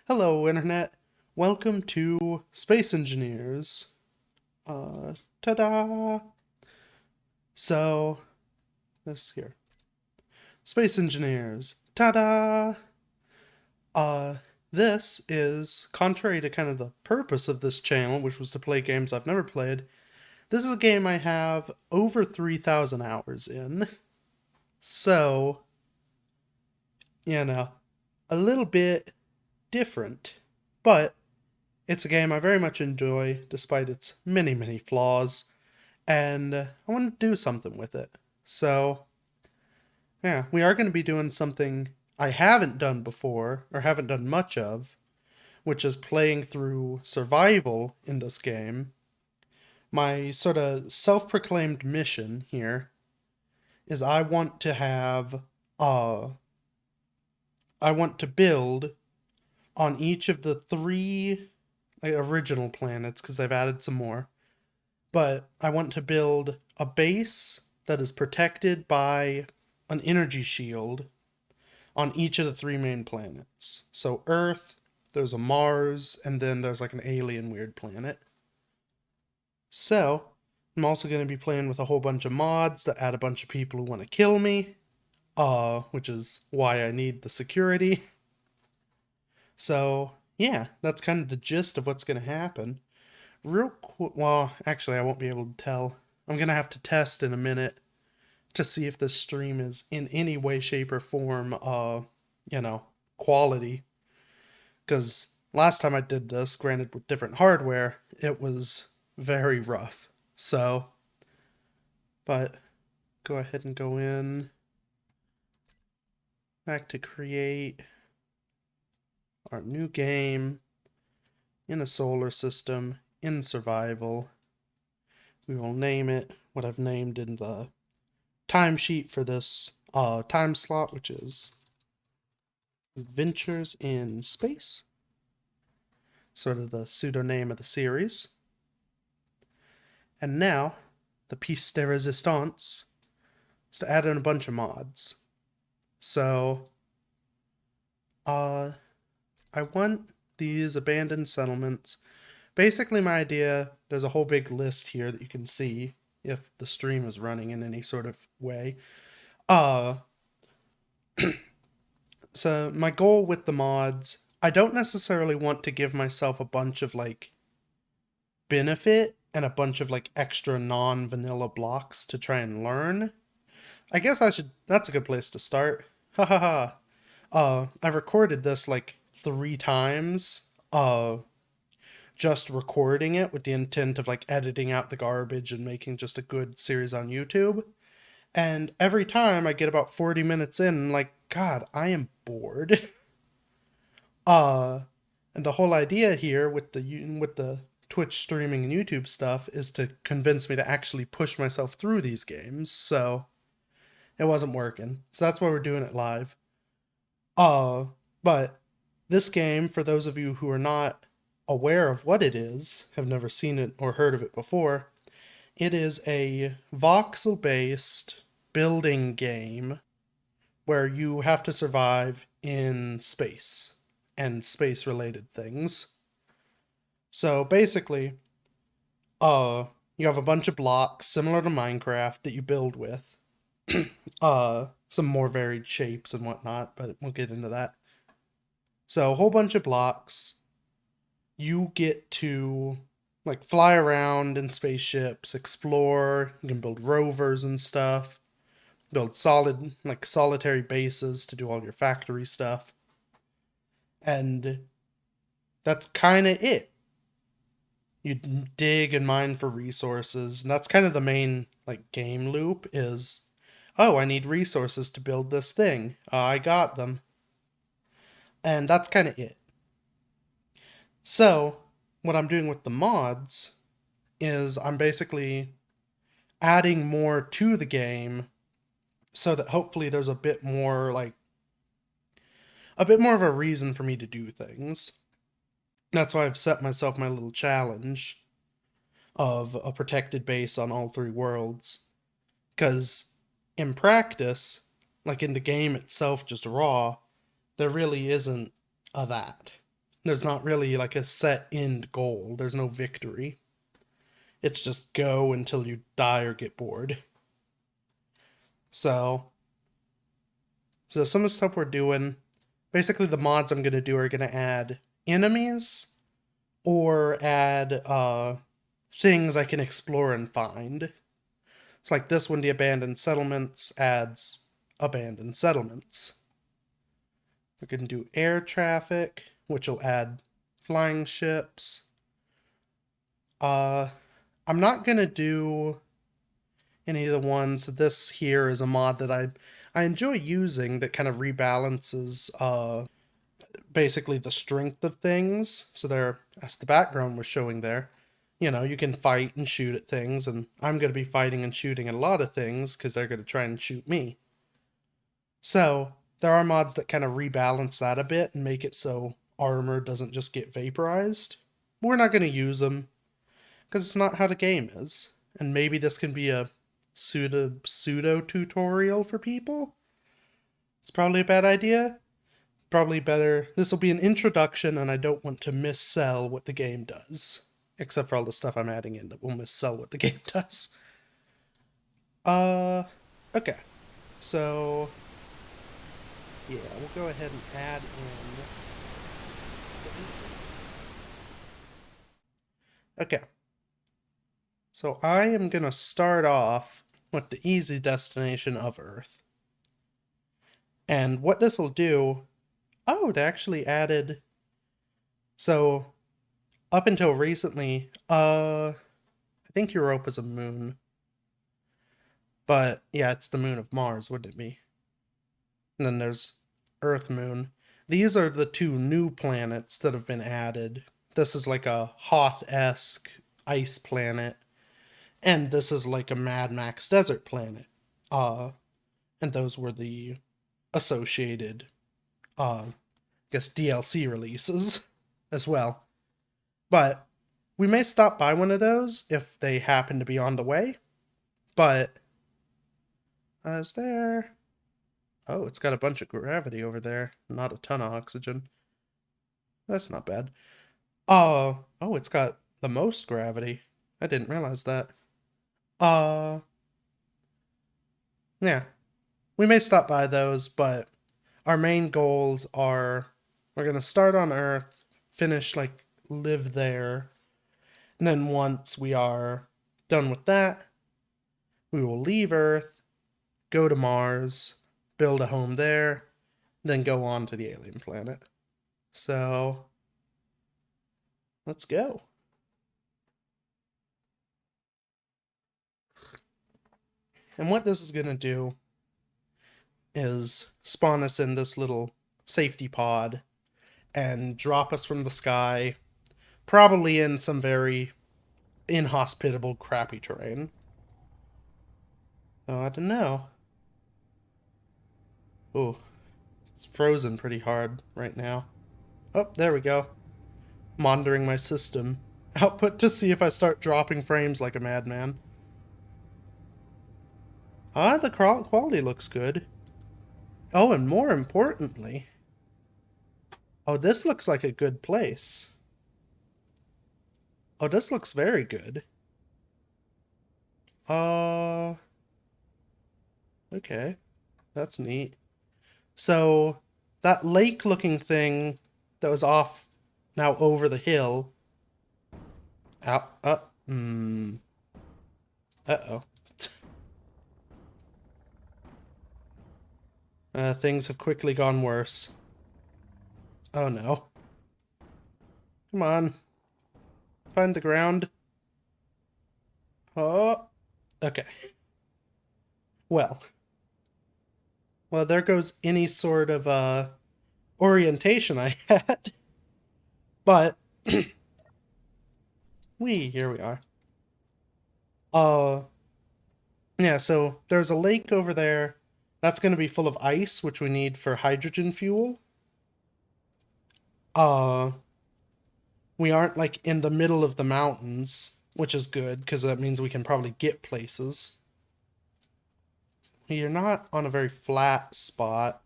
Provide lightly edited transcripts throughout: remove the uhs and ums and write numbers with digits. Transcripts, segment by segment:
Hello, Internet. Welcome to Space Engineers. Ta-da! So, this here. Space Engineers. Ta-da! Uh, this is, contrary to kind of the purpose of this channel, which was to play games I've never played, this is a game I have over 3,000 hours in. So, a little bit different. But it's a game I very much enjoy, despite its many, many flaws, and I want to do something with it. So, yeah, we are going to be doing something I haven't done before, or haven't done much of, which is playing through survival in this game. My sort of self proclaimed mission here is uh, I want to build on each of the three original planets, because they've added some more. But I want to build a base that is protected by an energy shield on each of the three main planets. So Earth, there's a Mars, and then there's like an alien weird planet. So I'm also going to be playing with a whole bunch of mods that add a bunch of people who want to kill me, which is why I need the security. So yeah, that's kind of the gist of what's going to happen. Real quick, well, actually, I won't be able to tell. I'm gonna have to test in a minute to see if this stream is in any way, shape, or form, you know, quality. Because last time I did this, granted with different hardware, it was very rough. So, but go ahead and go in, back to create our new game in a solar system in survival. We will name it what I've named in the timesheet for this time slot, which is Adventures in Space, sort of the pseudonym of the series. And now, the piece de resistance is to add in a bunch of mods. So, I want these abandoned settlements. Basically, my idea, there's a whole big list here that you can see if the stream is running in any sort of way. Uh, So my goal with the mods, I don't necessarily want to give myself a bunch of like benefit and a bunch of like extra non-vanilla blocks to try and learn. I guess that's a good place to start. Ha ha ha. I've recorded this like 3 times. Just recording it with the intent of like editing out the garbage and making just a good series on YouTube. And every time I get about 40 minutes in, I'm like, God, I am bored. Uh, and the whole idea here with the Twitch streaming and YouTube stuff is to convince me to actually push myself through these games. So it wasn't working. So that's why we're doing it live. Uh, but this game, for those of you who are not aware of what it is, have never seen it or heard of it before, it is a voxel based building game where you have to survive in space and space related things. So basically, uh you have a bunch of blocks similar to Minecraft that you build with. Some more varied shapes and whatnot, but we'll get into that. So a whole bunch of blocks. You get to like fly around in spaceships, explore, you can build rovers and stuff, build solitary bases to do all your factory stuff. And that's kind of it. You dig and mine for resources, and that's kind of the main like game loop is, oh, I need resources to build this thing. I got them. And that's kind of it. So, what I'm doing with the mods is I'm basically adding more to the game so that hopefully there's a bit more of a reason for me to do things. That's why I've set myself my little challenge of a protected base on all three worlds. Because in practice, like in the game itself, just raw, there really isn't a that. There's not really like a set end goal. There's no victory. It's just go until you die or get bored. So some of the stuff we're doing, basically the mods I'm going to do are going to add enemies or add things I can explore and find. It's like this one, the abandoned settlements adds abandoned settlements. We're going to do air traffic, which will add flying ships. I'm not going to do any of the ones. This here is a mod that I enjoy using that kind of rebalances basically the strength of things. So there, as the background was showing there, you know, you can fight and shoot at things, and I'm going to be fighting and shooting at a lot of things because they're going to try and shoot me. So there are mods that kind of rebalance that a bit and make it so armor doesn't just get vaporized. We're not going to use them because it's not how the game is. And maybe this can be a pseudo tutorial for people. It's probably a bad idea. Probably better. This will be an introduction, and I don't want to missell what the game does. Except for all the stuff I'm adding in that will missell what the game does. Okay. So, yeah, we'll go ahead and add in. Okay. So I am going to start off with the easy destination of Earth. And what this will do... Oh, they actually added... So, up until recently, I think Europa's a moon. But, yeah, it's the moon of Mars, wouldn't it be? And then there's Earth Moon. These are the two new planets that have been added. This is like a Hoth-esque ice planet. And this is like a Mad Max desert planet. And those were the associated, I guess, DLC releases as well. But we may stop by one of those if they happen to be on the way. But is there... Oh, it's got a bunch of gravity over there. Not a ton of oxygen. That's not bad. Oh, it's got the most gravity. I didn't realize that. Yeah. We may stop by those, but our main goals are we're going to start on Earth, finish, like, live there. And then once we are done with that, we will leave Earth, go to Mars, build a home there, then go on to the alien planet. So, let's go. And what this is going to do is spawn us in this little safety pod and drop us from the sky, probably in some very inhospitable, crappy terrain. Oh, I don't know. Oh, it's frozen pretty hard right now. Oh, there we go. Monitoring my system output to see if I start dropping frames like a madman. The quality looks good. Oh, and more importantly... Oh, this looks like a good place. Oh, this looks very good. Okay. That's neat. So, that lake-looking thing that was off now over the hill... Uh-oh. Things have quickly gone worse. Oh no. Come on. Find the ground. Oh. Okay. Well, there goes any sort of orientation I had. But here we are. Yeah, so there's a lake over there. That's going to be full of ice, which we need for hydrogen fuel. We aren't like in the middle of the mountains, which is good because that means we can probably get places. You're not on a very flat spot.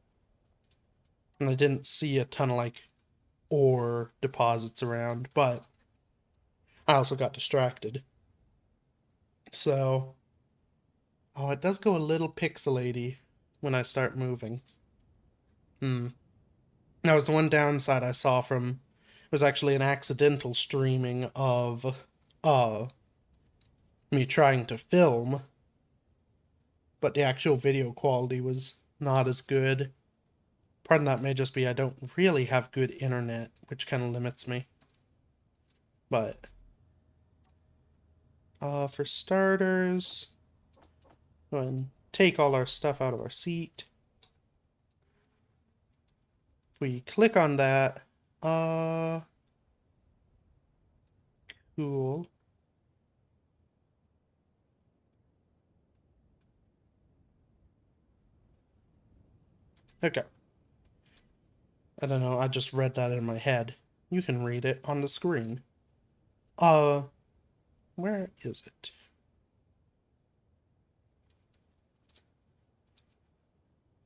And I didn't see a ton of, like, ore deposits around, but I also got distracted. So, oh, it does go a little pixelaty when I start moving. That was the one downside I saw from, it was actually an accidental streaming of uh me trying to film, but the actual video quality was not as good. Part of that may just be I don't really have good internet, which kind of limits me. But for starters, go ahead and take all our stuff out of our seat. If we click on that, cool. Okay. I don't know, I just read that in my head. You can read it on the screen. Where is it?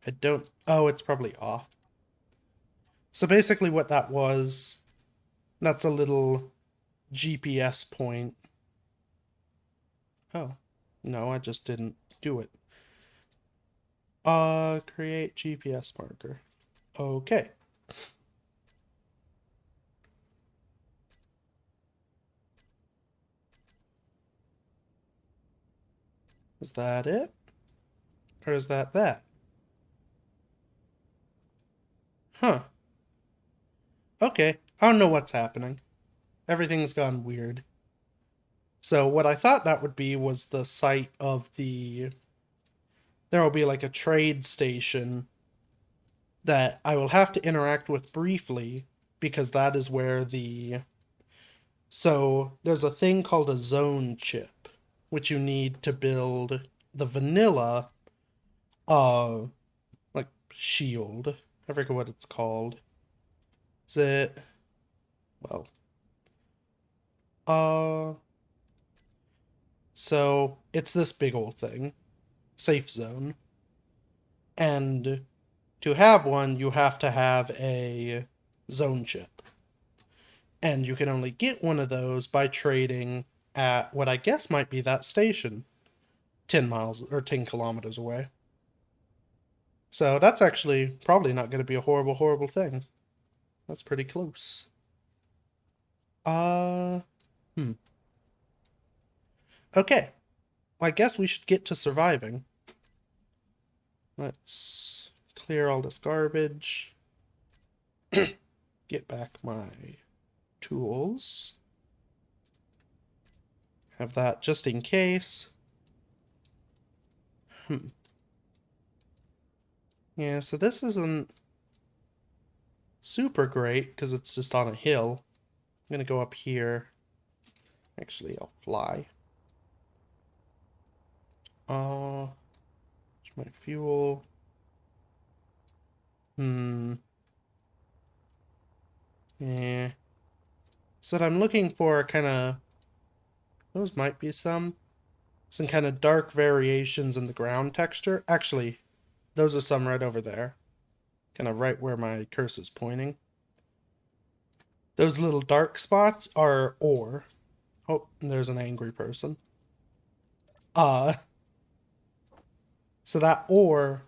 I don't... Oh, it's probably off. So basically what that was, that's a little GPS point. Oh, no, I just didn't do it. Create GPS marker. Okay. Is that it? Or is that that? Huh. Okay. I don't know what's happening. Everything's gone weird. So what I thought that would be was the site of the... There will be like a trade station that I will have to interact with briefly because that is where the... So there's a thing called a zone chip, which you need to build the vanilla uh like shield. I forget what it's called. Is it well uh so it's this big old thing, safe zone. And to have one you have to have a zone chip. And you can only get one of those by trading at what I guess might be that station, 10 miles or 10 kilometers away. So that's actually probably not going to be a horrible, horrible thing. That's pretty close. Uh, hmm. Okay. Well, I guess we should get to surviving. Let's clear all this garbage. Get back my tools. Have that just in case. Yeah, so this isn't super great because it's just on a hill. I'm gonna go up here. Actually, I'll fly. My fuel. Yeah. So what I'm looking for kind of... Those might be some kind of dark variations in the ground texture. Actually, those are some right over there. Kind of right where my cursor's pointing. Those little dark spots are ore. Oh, there's an angry person. So that ore,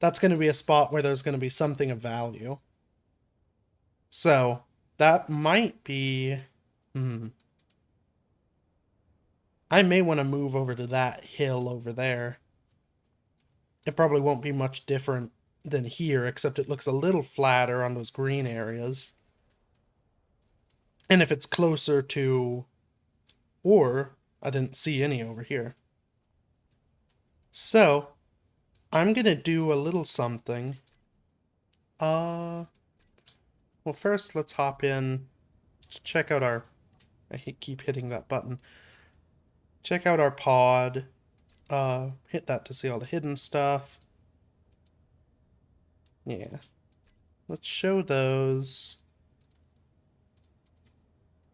that's going to be a spot where there's going to be something of value. So that might be... I may want to move over to that hill over there. It probably won't be much different than here, except it looks a little flatter on those green areas. And if it's closer to ore, I didn't see any over here. So, I'm gonna do a little something. Well, first let's hop in to check out our... I keep hitting that button. Check out our pod. Hit that to see all the hidden stuff. Yeah. Let's show those.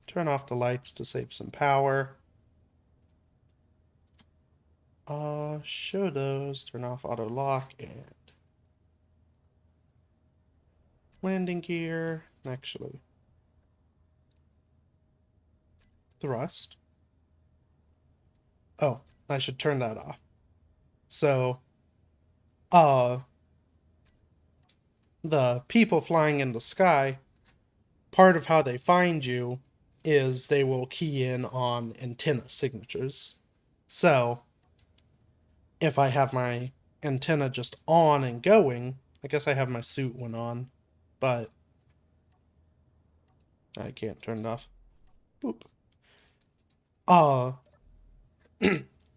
Turn off the lights to save some power. Show those. Turn off auto lock and... landing gear, actually, thrust. Oh, I should turn that off. So, the people flying in the sky, part of how they find you is they will key in on antenna signatures. So, if I have my antenna just on and going, I guess I have my suit one on, but I can't turn it off. Boop.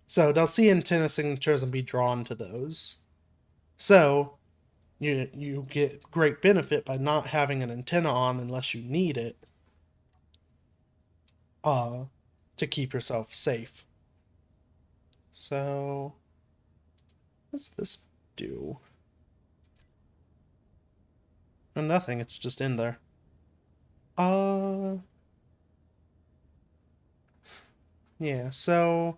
So they'll see antenna signatures and be drawn to those. So you get great benefit by not having an antenna on unless you need it, to keep yourself safe. So what's this do? Oh, nothing, it's just in there. Yeah, so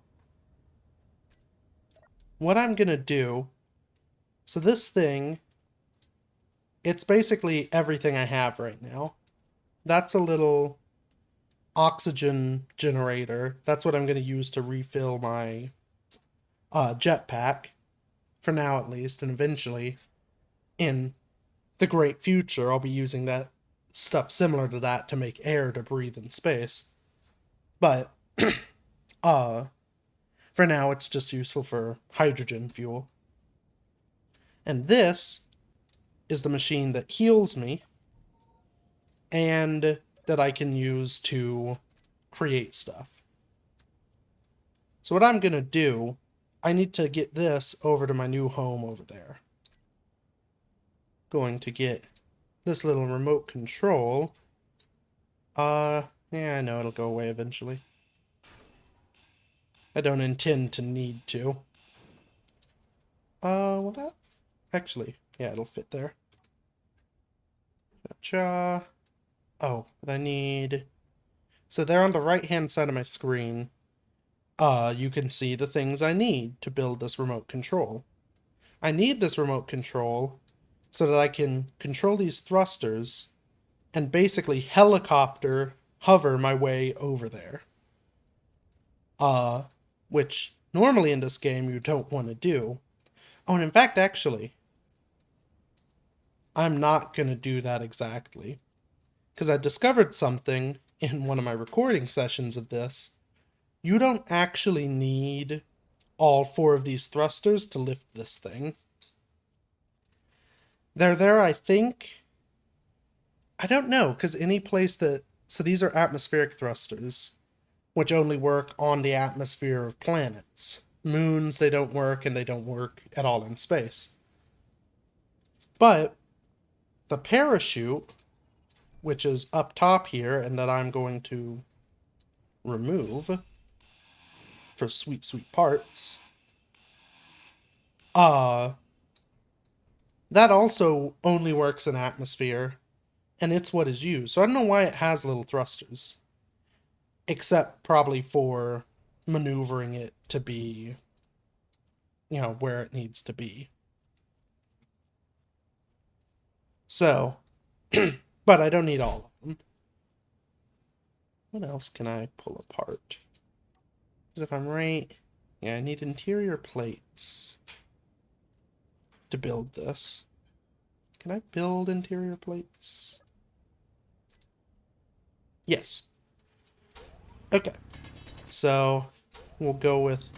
what I'm gonna do, so this thing, it's basically everything I have right now. That's a little oxygen generator. That's what I'm gonna use to refill my jetpack, for now at least, and eventually, in the great future, I'll be using that stuff similar to that to make air to breathe in space. But, for now, it's just useful for hydrogen fuel. And this is the machine that heals me and that I can use to create stuff. So what I'm going to do, I need to get this over to my new home over there. Going to get this little remote control. Yeah, I know it'll go away eventually. I don't intend to need to. Well that... Actually, yeah, it'll fit there. Gotcha. Oh, but I need... So there on the right-hand side of my screen, you can see the things I need to build this remote control. I need this remote control so that I can control these thrusters and basically helicopter hover my way over there. Which normally in this game you don't want to do. Oh, and in fact, actually, I'm not going to do that exactly. Because I discovered something in one of my recording sessions of this. You don't actually need all 4 of these thrusters to lift this thing. They're there, I think. I don't know, because any place that... So these are atmospheric thrusters, which only work on the atmosphere of planets. Moons, they don't work, and they don't work at all in space. But the parachute, which is up top here, and that I'm going to remove for sweet, sweet parts, that also only works in atmosphere, and it's what is used. So I don't know why it has little thrusters. Except probably for maneuvering it to be, where it needs to be. So, but I don't need all of them. What else can I pull apart? Because if I'm right, yeah, I need interior plates to build this. Can I build interior plates? Yes. Okay. So, we'll go with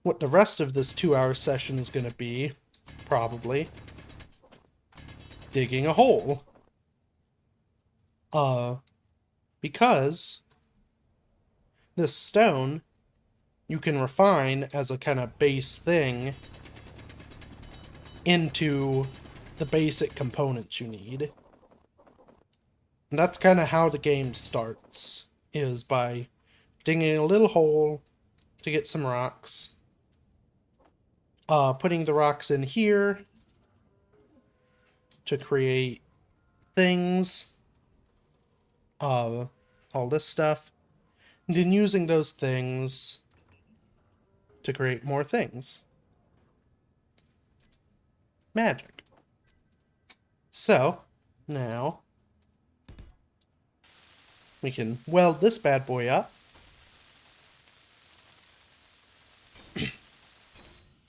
what the rest of this 2-hour session is going to be, probably. Digging a hole. Because this stone you can refine as a kind of base thing into the basic components you need. And that's kind of how the game starts, is by digging a little hole to get some rocks, putting the rocks in here to create things, all this stuff, and then using those things to create more things. Magic. So, now, We can weld this bad boy up.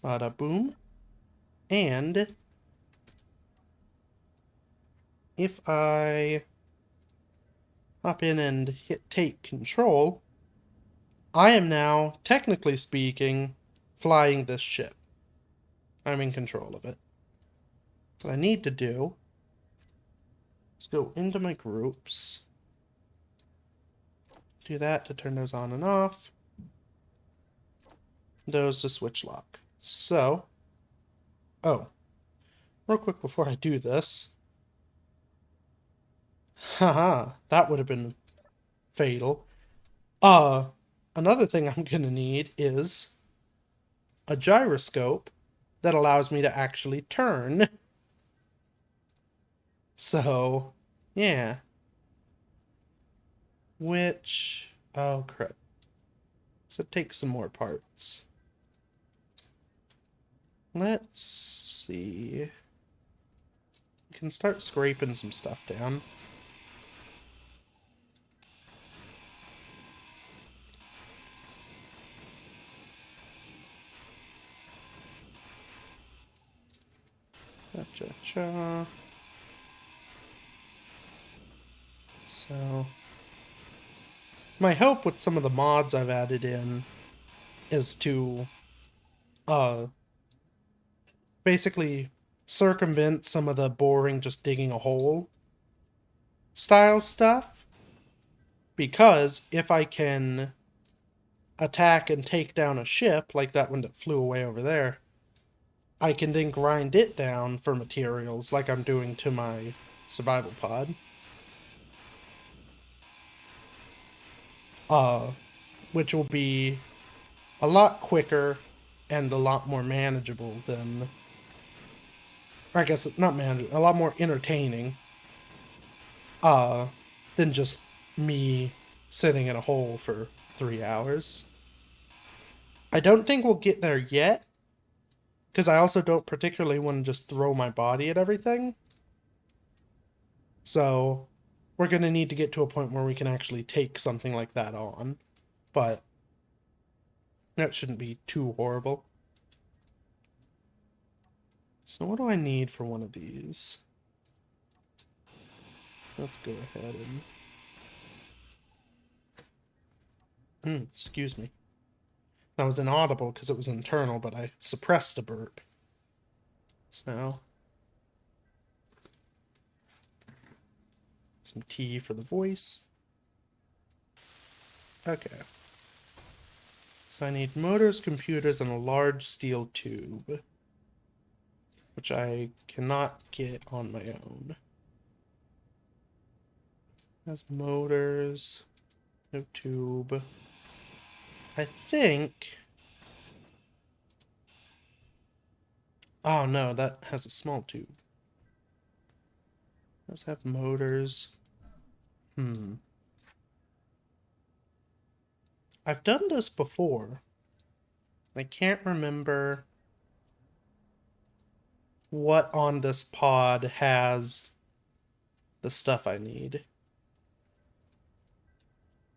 Bada boom. And if I hop in and hit take control, I am now, technically speaking, flying this ship. I'm in control of it. What I need to do is go into my groups. Do that to turn those on and off. Those to switch lock. So, oh, real quick before I do this. Haha, that would have been fatal. Another thing I'm gonna need is a gyroscope that allows me to actually turn. So, yeah. Which, oh crap. So it takes some more parts. Let's see. We can start scraping some stuff down. Cha-cha-cha. So, my hope with some of the mods I've added in is to, basically circumvent some of the boring just digging a hole style stuff. Because if I can attack and take down a ship, like that one that flew away over there, I can then grind it down for materials like I'm doing to my survival pod. Which will be a lot quicker and a lot more manageable than, or I guess not manageable, a lot more entertaining, than just me sitting in a hole for 3 hours. I don't think we'll get there yet, because I also don't particularly want to just throw my body at everything. So, we're going to need to get to a point where we can actually take something like that on. But that shouldn't be too horrible. So what do I need for one of these? Let's go ahead and... excuse me. That was inaudible because it was internal, but I suppressed a burp. So... some tea for the voice. Okay. So I need motors, computers, and a large steel tube. Which I cannot get on my own. Has motors, no tube. I think... oh no, that has a small tube. Does have motors. I've done this before. I can't remember what on this pod has the stuff I need.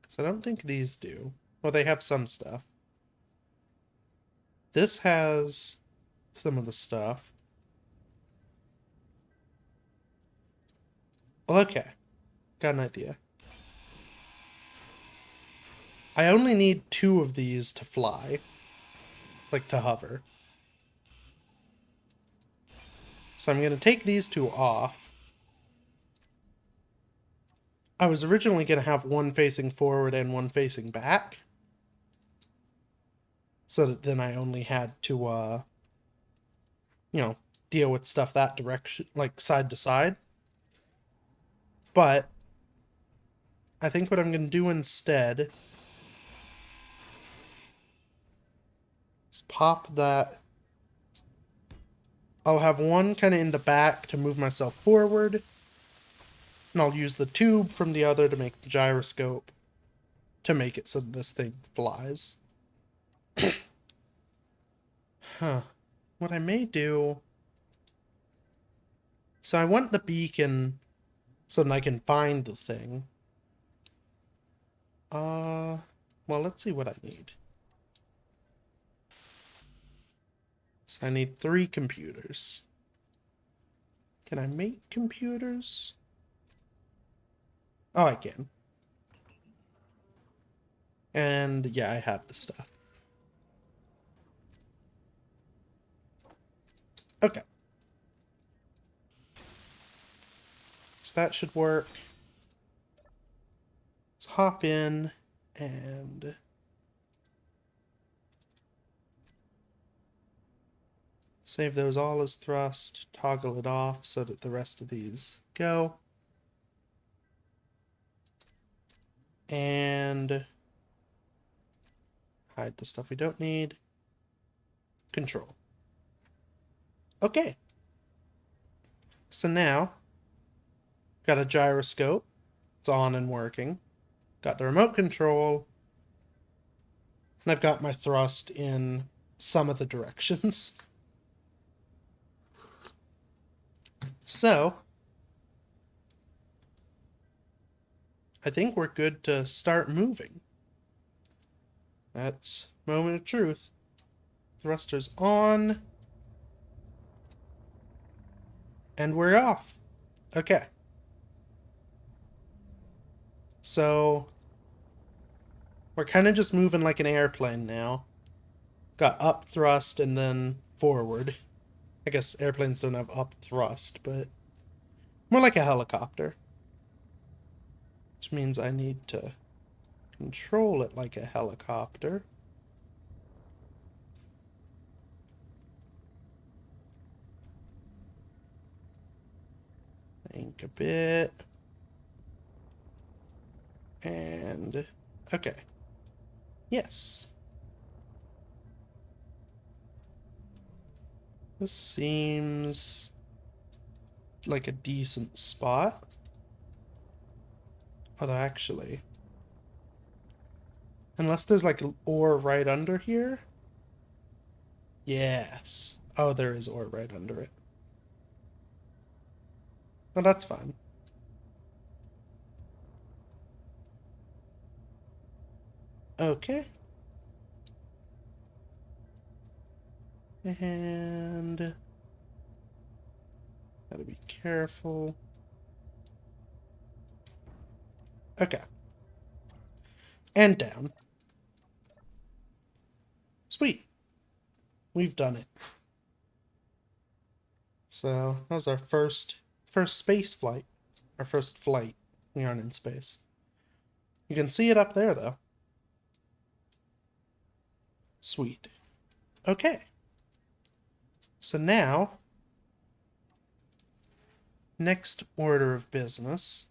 Because I don't think these do. Well, they have some stuff. This has some of the stuff. Okay. Got an idea. I only need 2 of these to fly. Like, to hover. So I'm going to take these 2 off. I was originally going to have one facing forward and one facing back. So that then I only had to, you know, deal with stuff that direction, like side to side. But I think what I'm going to do instead is pop that. I'll have one kind of in the back to move myself forward. And I'll use the tube from the other to make the gyroscope to make it so this thing flies. Huh. What I may do... so I want the beacon so that I can find the thing. Well, let's see what I need. So I need 3 computers. Can I make computers? Oh, I can. And yeah, I have the stuff. Okay. So that should work. Let's hop in and save those all as thrust, toggle it off so that the rest of these go. And hide the stuff we don't need. Control. Okay. So now, got a gyroscope. It's on and working. Got the remote control. And I've got my thrust in some of the directions. So, I think we're good to start moving. That's moment of truth. Thrusters on. And we're off. Okay. So, we're kind of just moving like an airplane now. Got up thrust and then forward. I guess airplanes don't have up thrust, but more like a helicopter. Which means I need to control it like a helicopter. Think a bit. And okay. Yes. This seems like a decent spot. Although actually, unless there's like ore right under here. Yes. Oh, there is ore right under it. Well, that's fine. Okay. And gotta be careful. Okay. And down. Sweet. We've done it. So that was our first space flight. Our first flight. We aren't in space. You can see it up there though. Sweet. Okay. So now, next order of business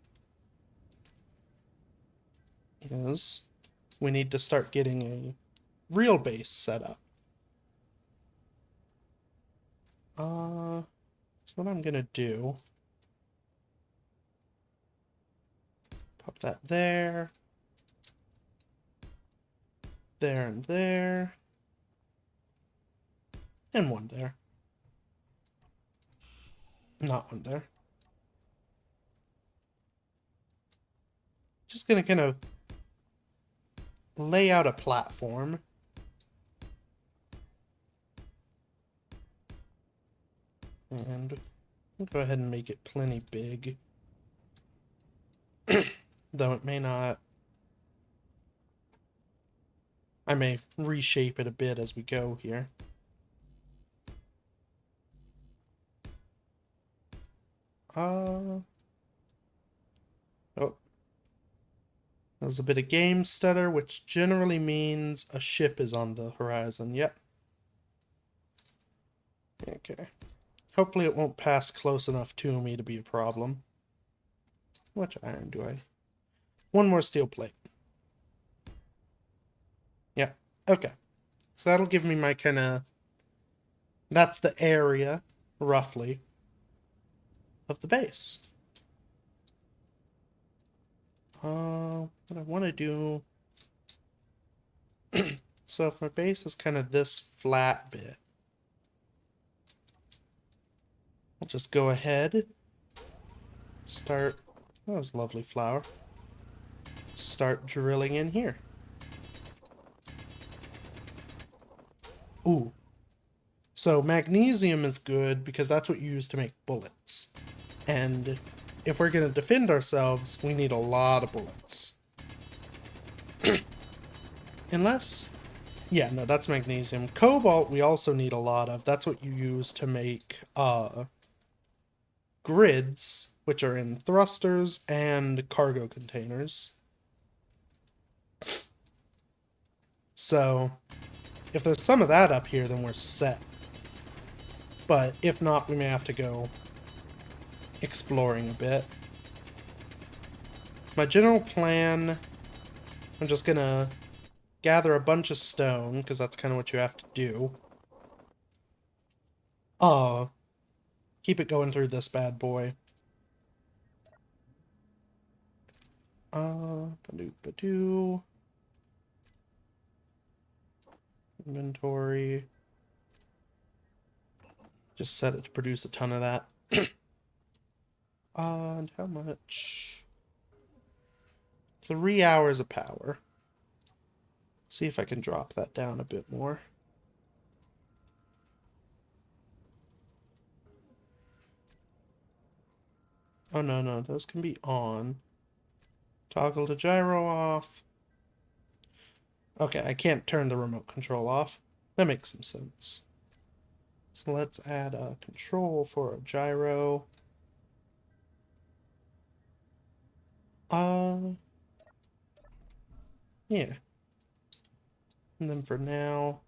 is we need to start getting a real base set up. So what I'm gonna do, pop that there, there and there, and one there. Not one there. Just gonna kind of lay out a platform. And we'll go ahead and make it plenty big. Though it may not. I may reshape it a bit as we go here. Oh. There's a bit of game stutter, which generally means a ship is on the horizon. Yep. Okay. Hopefully it won't pass close enough to me to be a problem. How much iron do I? One more steel plate. Yeah. Okay. So that'll give me my kind of... That's the area, roughly, of the base. What I want to do... So if my base is kind of this flat bit, I'll just go ahead, start... That was a lovely flower. start drilling in here. Ooh. So magnesium is good because that's what you use to make bullets. And if we're going to defend ourselves, we need a lot of bullets. Unless... Yeah, no, that's magnesium. Cobalt we also need a lot of. That's what you use to make grids, which are in thrusters and cargo containers. So, if there's some of that up here, then we're set. But if not, we may have to go exploring a bit. My general plan, I'm just gonna gather a bunch of stone, because that's kind of what you have to do. Keep it going through this bad boy. Ba-doo. Inventory. Just set it to produce a ton of that. And how much? 3 hours of power. See if I can drop that down a bit more. Oh, no, those can be on. Toggle the gyro off. Okay, I can't turn the remote control off. That makes some sense. So let's add a control for a gyro. Yeah. And then for now...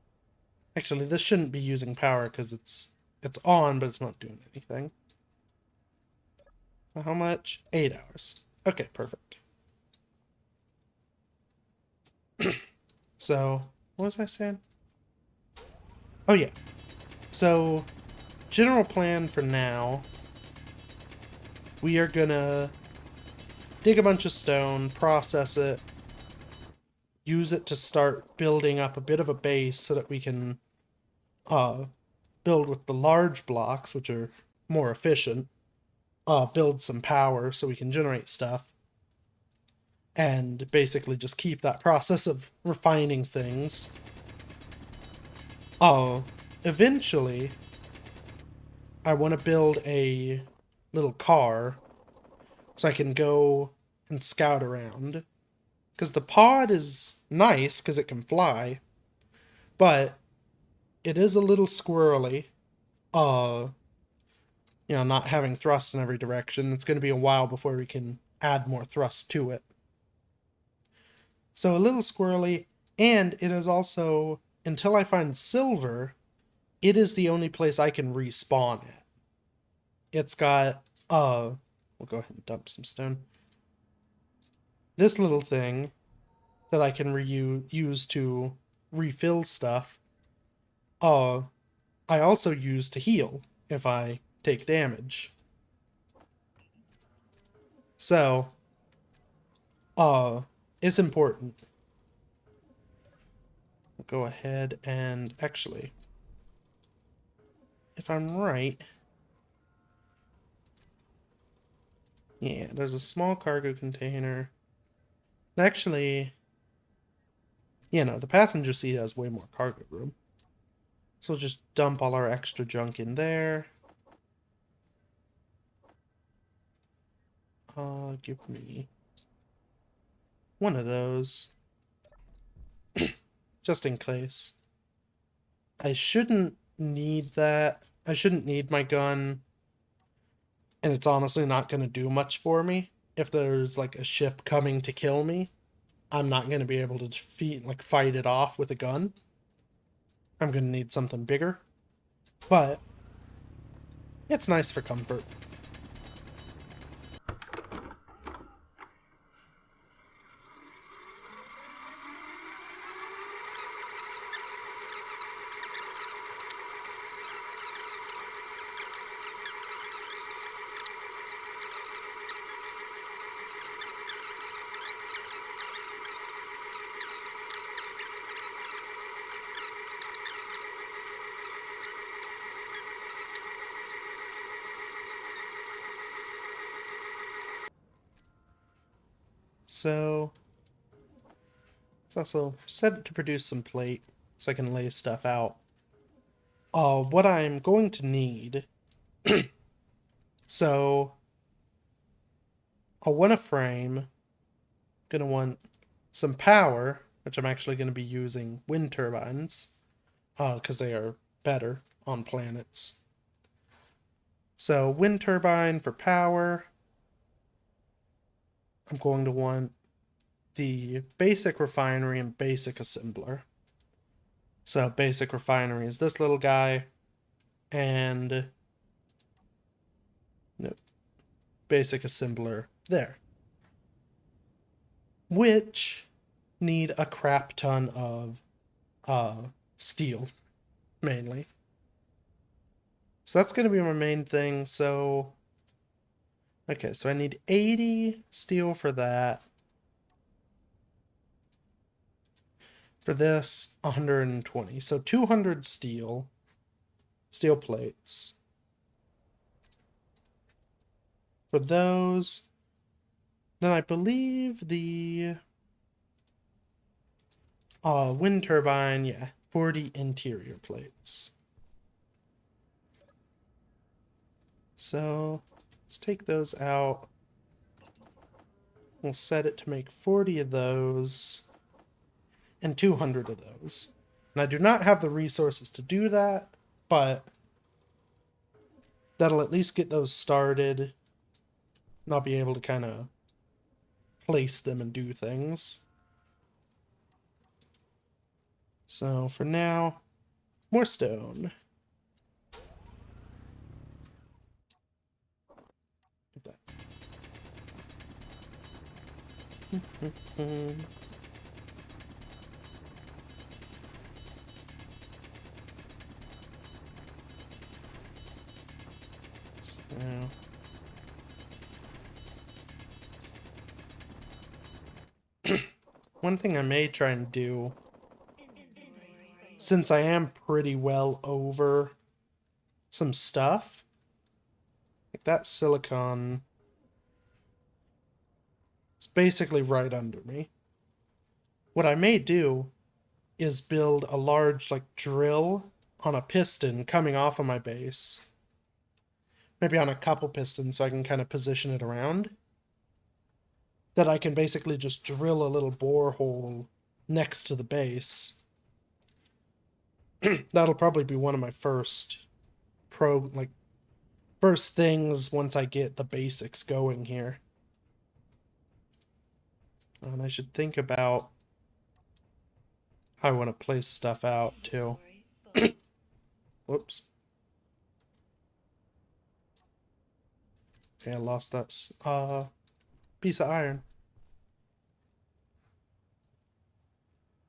Actually, this shouldn't be using power because it's on, but it's not doing anything. How much? 8 hours. Okay, perfect. So, what was I saying? Oh yeah. So, general plan for now, we are gonna dig a bunch of stone, process it, use it to start building up a bit of a base so that we can build with the large blocks, which are more efficient, build some power so we can generate stuff, and basically just keep that process of refining things. Eventually, I want to build a little car so I can go and scout around. Because the pod is nice because it can fly, but it is a little squirrely. Not having thrust in every direction. It's going to be a while before we can add more thrust to it. So a little squirrely, and it is also, until I find silver, it is the only place I can respawn at. It's got, we'll go ahead and dump some stone. This little thing that I can use to refill stuff, I also use to heal if I take damage. So, it's important. I'll go ahead and actually, if I'm right, yeah, there's a small cargo container. Actually, the passenger seat has way more cargo room. So we'll just dump all our extra junk in there. Give me one of those. Just in case. I shouldn't need that. I shouldn't need my gun. And it's honestly not going to do much for me. If there's like a ship coming to kill me, I'm not going to be able to fight it off with a gun. I'm going to need something bigger. But it's nice for comfort. So, Let's also set it to produce some plate so I can lay stuff out. What I'm going to need... So, I'll want a frame. Gonna want some power, which I'm actually going to be using wind turbines, because they are better on planets. So, wind turbine for power. I'm going to want the basic refinery and basic assembler. So, basic refinery is this little guy, and no, basic assembler there. Which need a crap ton of steel, mainly. So that's going to be my main thing. So, okay, so I need 80 steel for that. For this, 120. So 200 steel plates. For those, then I believe the wind turbine, yeah, 40 interior plates. So let's take those out. We'll set it to make 40 of those and 200 of those. And I do not have the resources to do that, but that'll at least get those started. And I'll be able to kind of place them and do things. So for now, more stone. Get that. So, one thing I may try and do, since I am pretty well over some stuff, like that silicon is basically right under me. What I may do is build a large, like, drill on a piston coming off of my base. Maybe on a couple pistons so I can kind of position it around. That I can basically just drill a little borehole next to the base. That'll probably be one of my first first things once I get the basics going here. And I should think about how I want to place stuff out too. Whoops. Okay, I lost that piece of iron.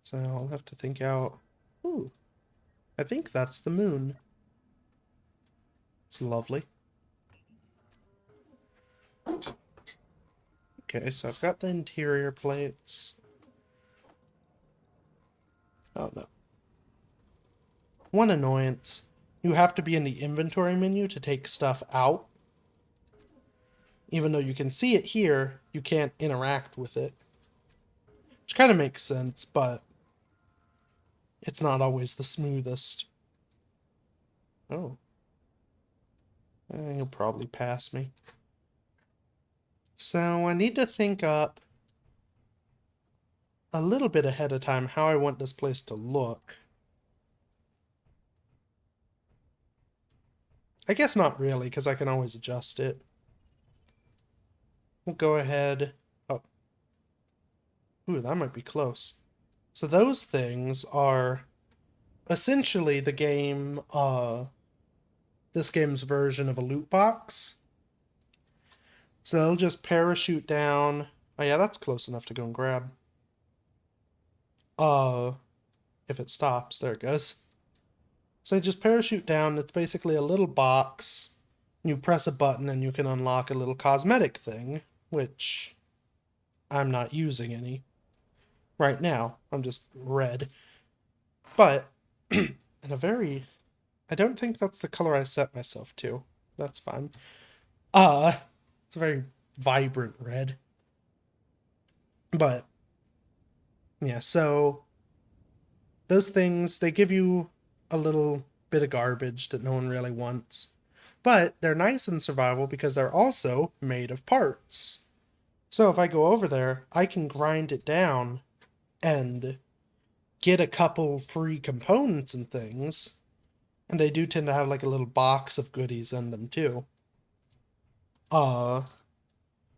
So I'll have to think out. Ooh, I think that's the moon. It's lovely. Okay, so I've got the interior plates. Oh no. One annoyance. You have to be in the inventory menu to take stuff out. Even though you can see it here, you can't interact with it. Which kind of makes sense, but it's not always the smoothest. Oh. He'll probably pass me. So I need to think up a little bit ahead of time how I want this place to look. I guess not really, because I can always adjust it. We'll go ahead. Oh. Ooh, that might be close. So those things are essentially the game, this game's version of a loot box. So they'll just parachute down. Oh yeah, that's close enough to go and grab. If it stops, there it goes. So they just parachute down. It's basically a little box. You press a button and you can unlock a little cosmetic thing, which I'm not using any right now. I'm just red. But in a very... I don't think that's the color I set myself to. That's fine. It's a very vibrant red. But Yeah, so those things, they give you a little bit of garbage that no one really wants. But they're nice in survival because they're also made of parts. So if I go over there, I can grind it down and get a couple free components and things. And they do tend to have like a little box of goodies in them too. Uh,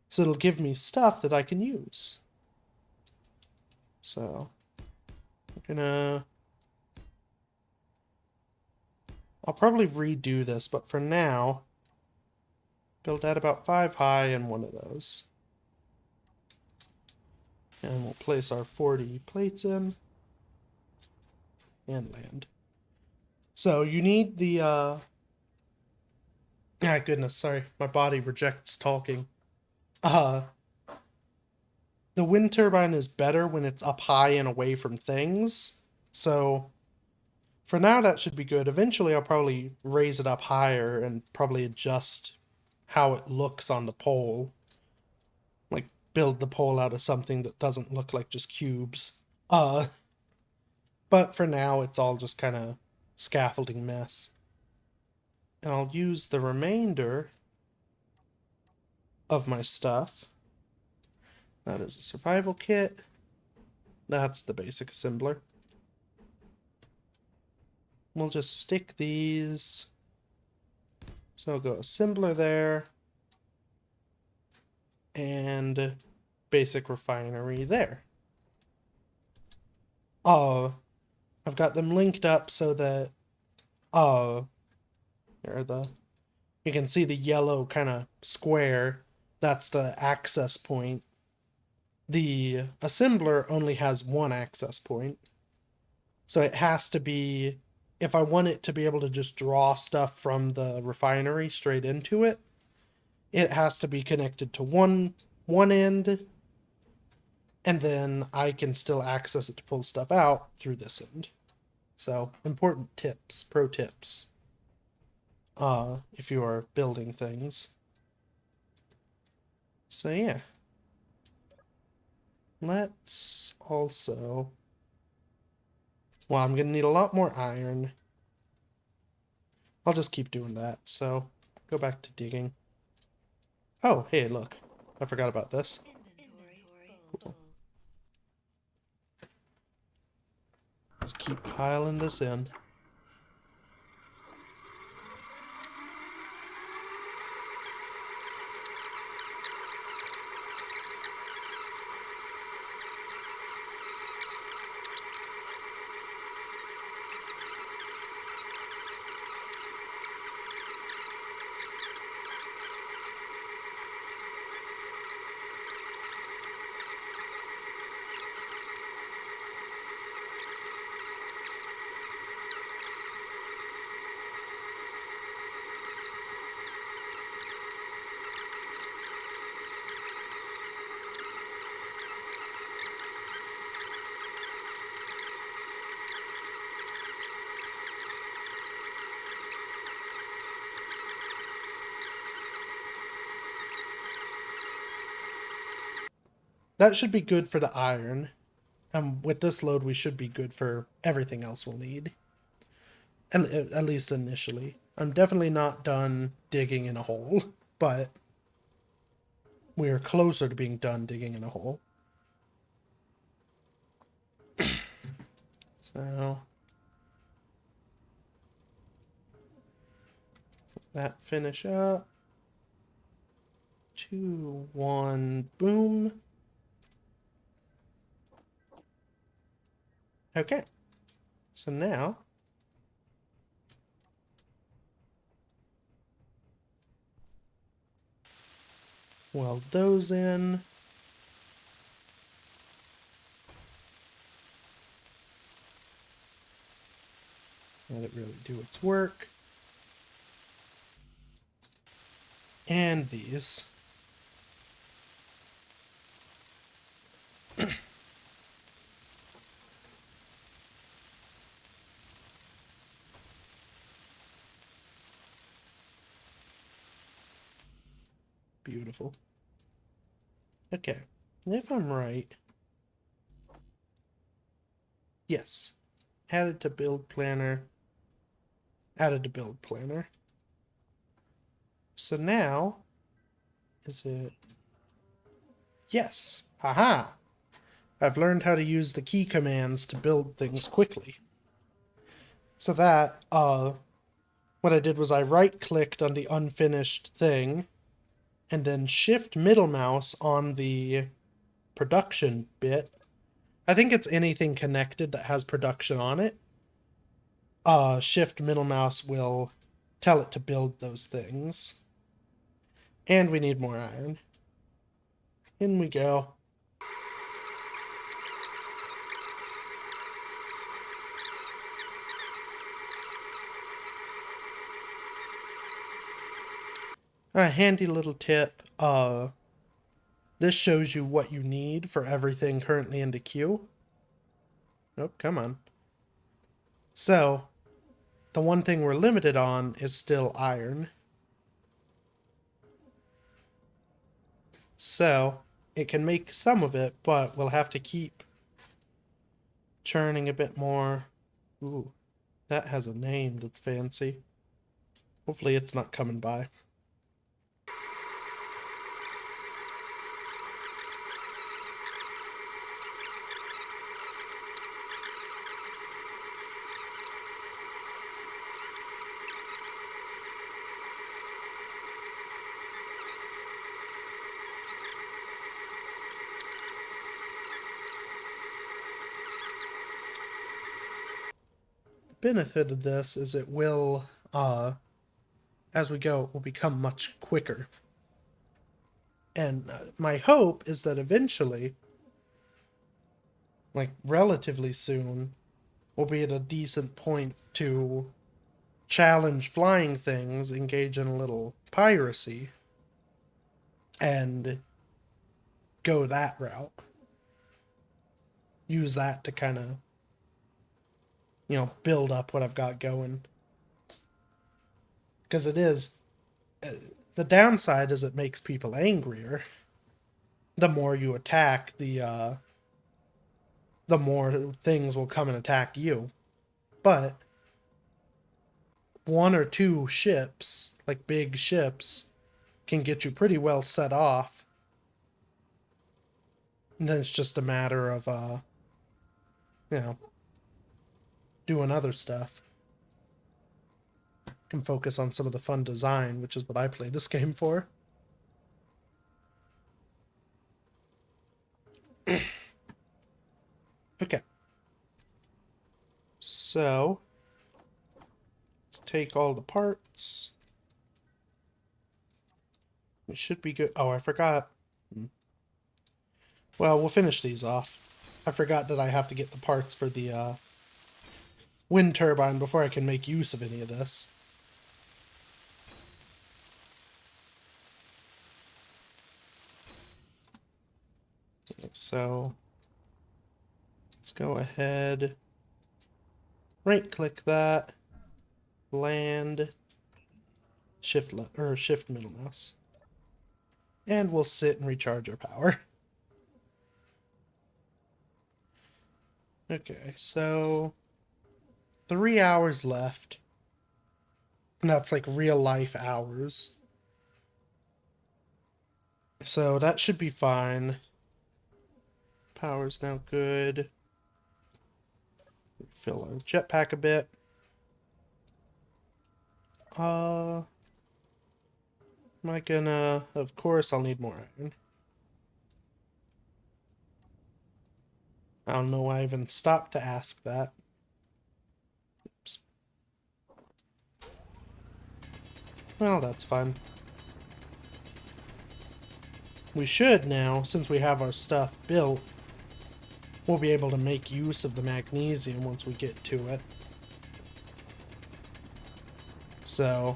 so it'll give me stuff that I can use. So I'm gonna I'll probably redo this, but for now, build that about 5 high in one of those. And we'll place our 40 plates in and land. So you need the ah, goodness, sorry, my body rejects talking. Uh the wind turbine is better when it's up high and away from things. So for now that should be good. Eventually I'll probably raise it up higher and probably adjust how it looks on the pole. Like build the pole out of something that doesn't look like just cubes. But for now it's all just kind of scaffolding mess. And I'll use the remainder of my stuff. That is a survival kit. That's the basic assembler. We'll just stick these. So I'll go assembler there. And basic refinery there. I've got them linked up so that there the you can see the yellow kind of square. That's the access point. The assembler only has one access point. So it has to be, if I want it to be able to just draw stuff from the refinery straight into it, it has to be connected to one end, and then I can still access it to pull stuff out through this end. So important tips, pro tips, if you are building things. So yeah. Let's also, well, I'm gonna need a lot more iron. I'll just keep doing that, so go back to digging. Oh, hey, look. I forgot about this. Cool. Just keep piling this in. That should be good for the iron. With this load, we should be good for everything else we'll need. At least initially. I'm definitely not done digging in a hole, but we are closer to being done digging in a hole. So that finish up. 2, 1, boom. Okay. So now weld those in. Let it really do its work. And these. Beautiful. Okay. If I'm right, Yes. Added to build planner. Added to build planner. So now, is it... Yes. Haha. I've learned how to use the key commands to build things quickly. So that, what I did was I right-clicked on the unfinished thing, and then shift middle mouse on the production bit. I think it's anything connected that has production on it. Shift middle mouse will tell it to build those things. And we need more iron. In we go. A handy little tip. This shows you what you need for everything currently in the queue. Oh, come on. So, the one thing we're limited on is still iron. So, it can make some of it, but we'll have to keep churning a bit more. Ooh, that has a name that's fancy. Hopefully it's not coming by. Benefit of this is it will, as we go, it will become much quicker. And my hope is that eventually, like relatively soon, we'll be at a decent point to challenge flying things, engage in a little piracy, and go that route. Use that to kind of, build up what I've got going. Because it is, the downside is it makes people angrier. The more you attack, the more things will come and attack you. But one or two ships, like big ships, can get you pretty well set off. And then it's just a matter of, doing other stuff. Can focus on some of the fun design, which is what I play this game for. Okay. So, let's take all the parts. We should be good. Oh, I forgot. Well, we'll finish these off. I forgot that I have to get the parts for the wind turbine before I can make use of any of this. So, let's go ahead, right-click that, land, shift middle mouse, and we'll sit and recharge our power. Okay, so 3 hours left. And that's like real life hours. So that should be fine. Power's now good. Fill our jetpack a bit. Am I gonna... Of course I'll need more iron. I don't know why I even stopped to ask that. Oops. Well, that's fine. We should now, since we have our stuff built, we'll be able to make use of the magnesium once we get to it. So,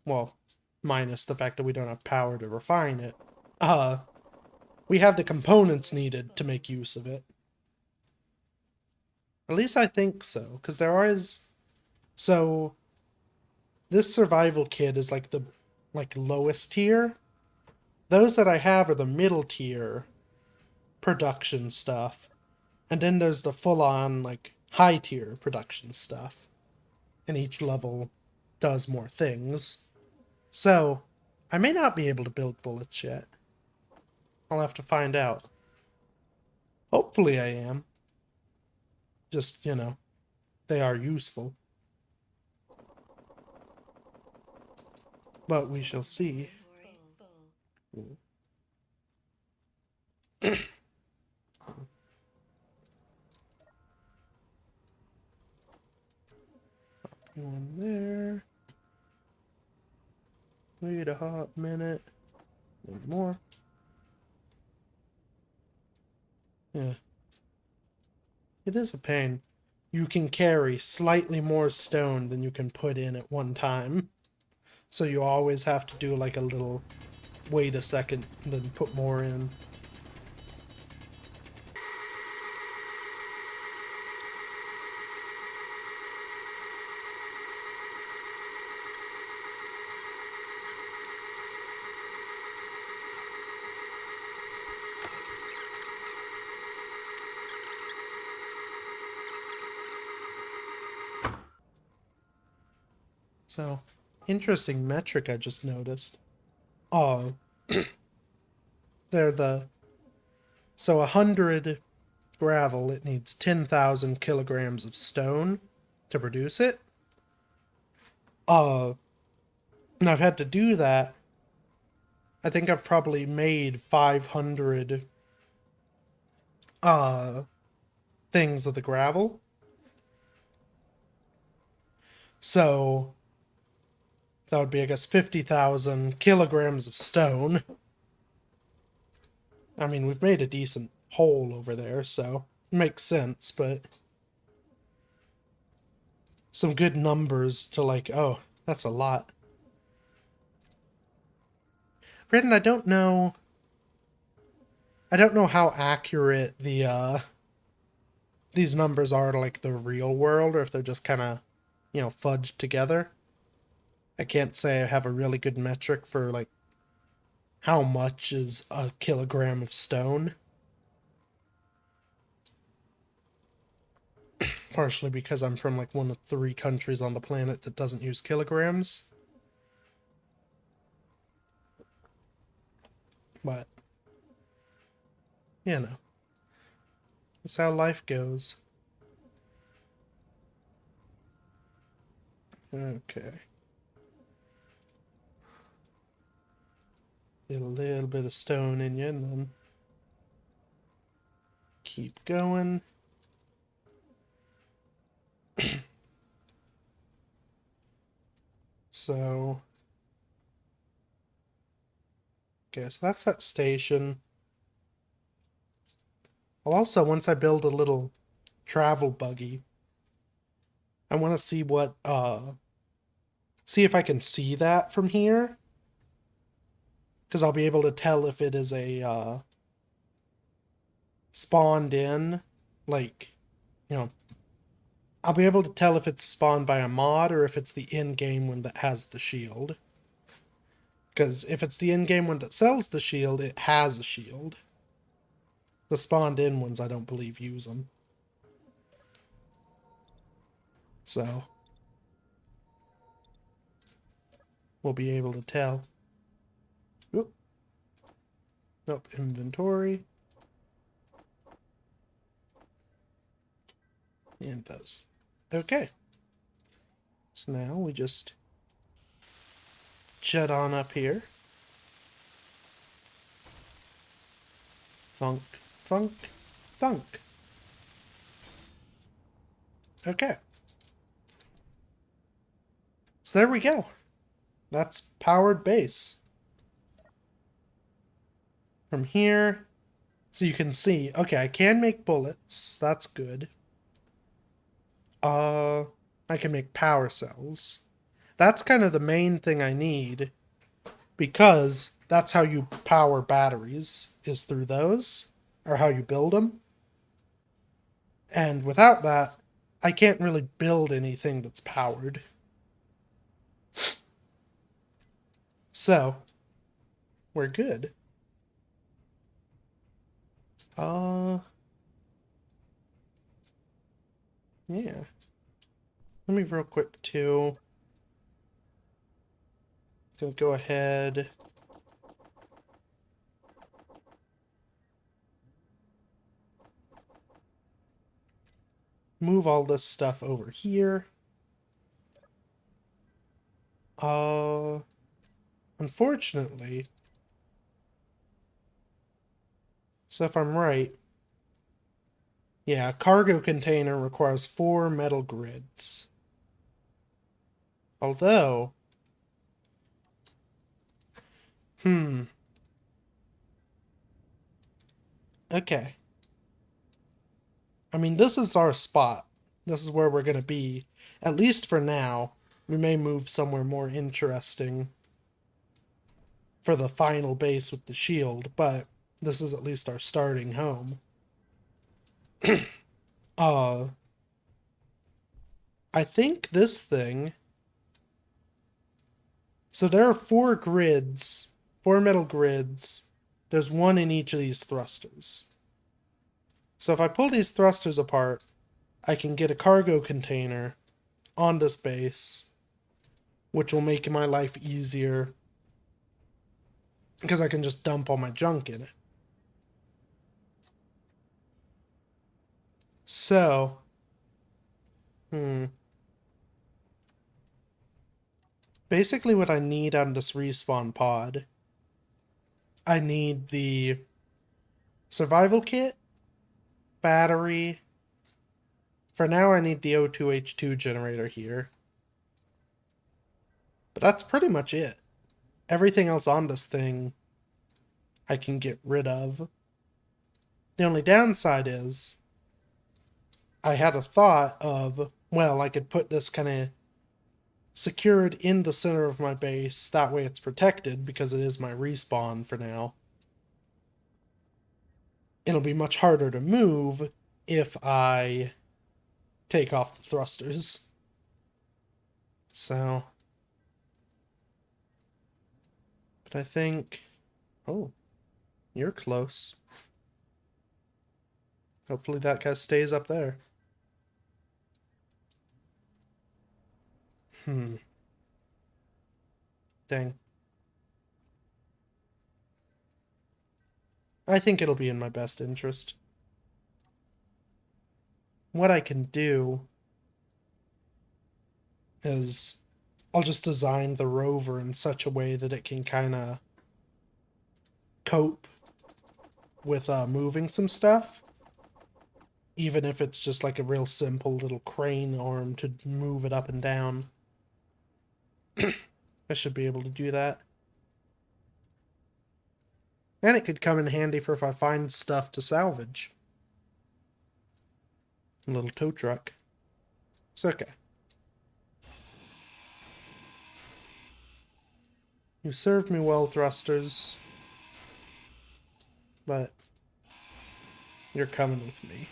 well, minus the fact that we don't have power to refine it. We have the components needed to make use of it. At least I think so, because there is... So, this survival kit is like the lowest tier. Those that I have are the middle tier production stuff. And then there's the full-on, like, high-tier production stuff. And each level does more things. So, I may not be able to build bullets yet. I'll have to find out. Hopefully I am. Just, you know, they are useful. But we shall see. One there. Wait a hot minute. One more. Yeah. It is a pain. You can carry slightly more stone than you can put in at one time. So you always have to do like a little wait a second and then put more in. So, interesting metric I just noticed. Oh, they're the... So 100 gravel, it needs 10,000 kilograms of stone to produce it. And I've had to do that. I think I've probably made 500 things of the gravel. So that would be, I guess, 50,000 kilograms of stone. I mean, we've made a decent hole over there, so it makes sense, but some good numbers to like, oh, that's a lot. Granted, I don't know how accurate these numbers are to like the real world, or if they're just kind of, you know, fudged together. I can't say I have a really good metric for like how much is a kilogram of stone. Partially because I'm from like one of 3 countries on the planet that doesn't use kilograms. But, you know, that's how life goes. Okay. Get a little bit of stone in you and then keep going. So, okay, so that's that station. I'll also, once I build a little travel buggy, I want to see what, see if I can see that from here. Because I'll be able to tell if it is a, spawned in, like, you know, I'll be able to tell if it's spawned by a mod or if it's the in-game one that has the shield. Because if it's the in-game one that sells the shield, it has a shield. The spawned-in ones, I don't believe, use them. So, we'll be able to tell. Oop. Nope, inventory. And those. Okay. So now we just jet on up here. Thunk, thunk, thunk. Okay. So there we go. That's powered base. From here, so you can see, okay, I can make bullets. That's good. I can make power cells. That's kind of the main thing I need, because that's how you power batteries, is through those, or how you build them. And without that, I can't really build anything that's powered. So, we're good. Yeah. Let me real quick too. Gonna go ahead. Move all this stuff over here. Unfortunately, so if I'm right, yeah, a cargo container requires 4 metal grids. Although, okay. I mean, this is our spot. This is where we're gonna be, at least for now. We may move somewhere more interesting for the final base with the shield, but this is at least our starting home. uh, I think this thing... So there are 4 grids, 4 metal grids. There's 1 in each of these thrusters. So if I pull these thrusters apart, I can get a cargo container on this base, which will make my life easier because I can just dump all my junk in it. So, basically what I need on this respawn pod, I need the survival kit, battery. For now, I need the O2H2 generator here. But that's pretty much it. Everything else on this thing, I can get rid of. The only downside is, I had a thought of, well, I could put this kind of secured in the center of my base. That way it's protected because it is my respawn for now. It'll be much harder to move if I take off the thrusters. So, but I think, oh, you're close. Hopefully that guy stays up there. Dang. I think it'll be in my best interest. What I can do is I'll just design the rover in such a way that it can kind of cope with moving some stuff. Even if it's just like a real simple little crane arm to move it up and down. I should be able to do that. And it could come in handy for if I find stuff to salvage. A little tow truck. It's okay. You served me well, thrusters. But you're coming with me.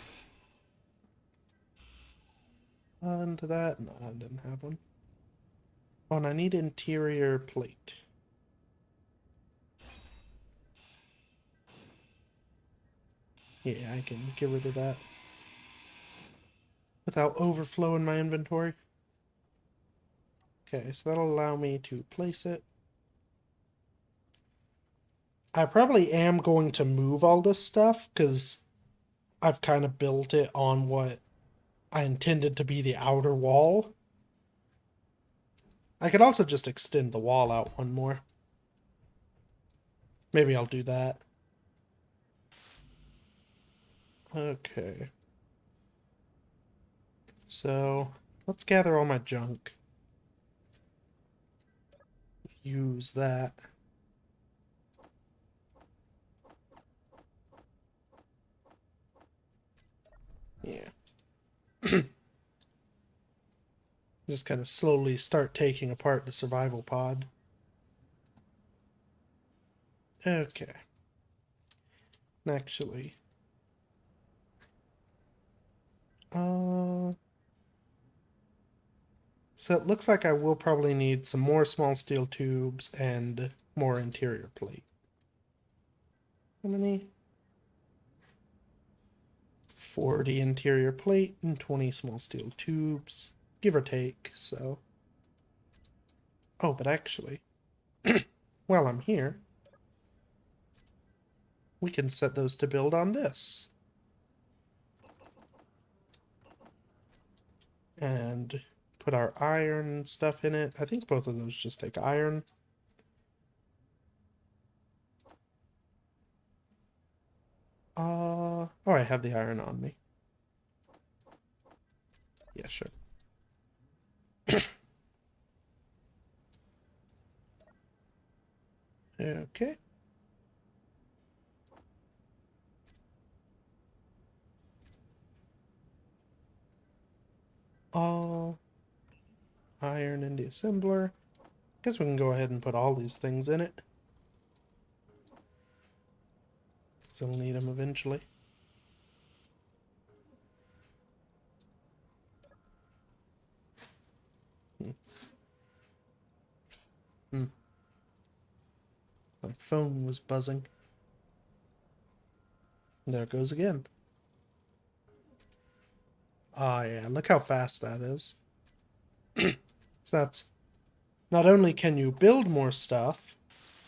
Into that? No, I didn't have one. Oh, and I need interior plate. Yeah, I can get rid of that without overflowing my inventory. Okay, so that'll allow me to place it. I probably am going to move all this stuff because I've kind of built it on what I intended to be the outer wall. I could also just extend the wall out one more. Maybe I'll do that. Okay. So, let's gather all my junk. Use that. Yeah. Just kind of slowly start taking apart the survival pod. Okay. Actually. So it looks like I will probably need some more small steel tubes and more interior plate. How many? 40 interior plate and 20 small steel tubes, give or take, so... Oh, but actually, while I'm here, we can set those to build on this. And put our iron stuff in it. I think both of those just take iron. Oh, I have the iron on me. Yeah, sure. Okay. Iron in the assembler. Guess we can go ahead and put all these things in it. Because I'll need them eventually. My phone was buzzing. There it goes again. Ah, yeah, look how fast that is. So that's... Not only can you build more stuff,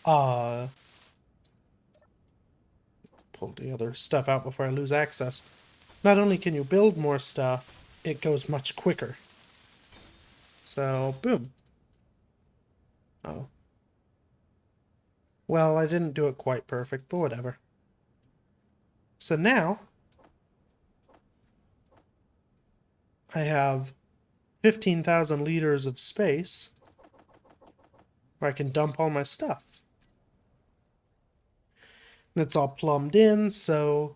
pull the other stuff out before I lose access. Not only can you build more stuff, it goes much quicker. So, boom. Oh. Well, I didn't do it quite perfect, but whatever. So now, I have 15,000 liters of space where I can dump all my stuff. And it's all plumbed in, so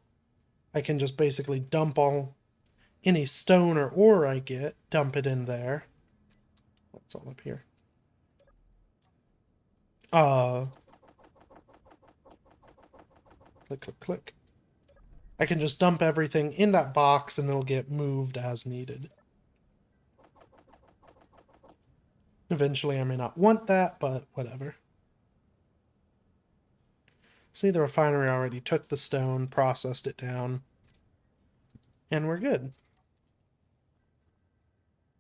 I can just basically dump any stone or ore I get, dump it in there. What's all up here? Click, click, click. I can just dump everything in that box and it'll get moved as needed. Eventually I may not want that, but whatever. See, the refinery already took the stone, processed it down, and we're good.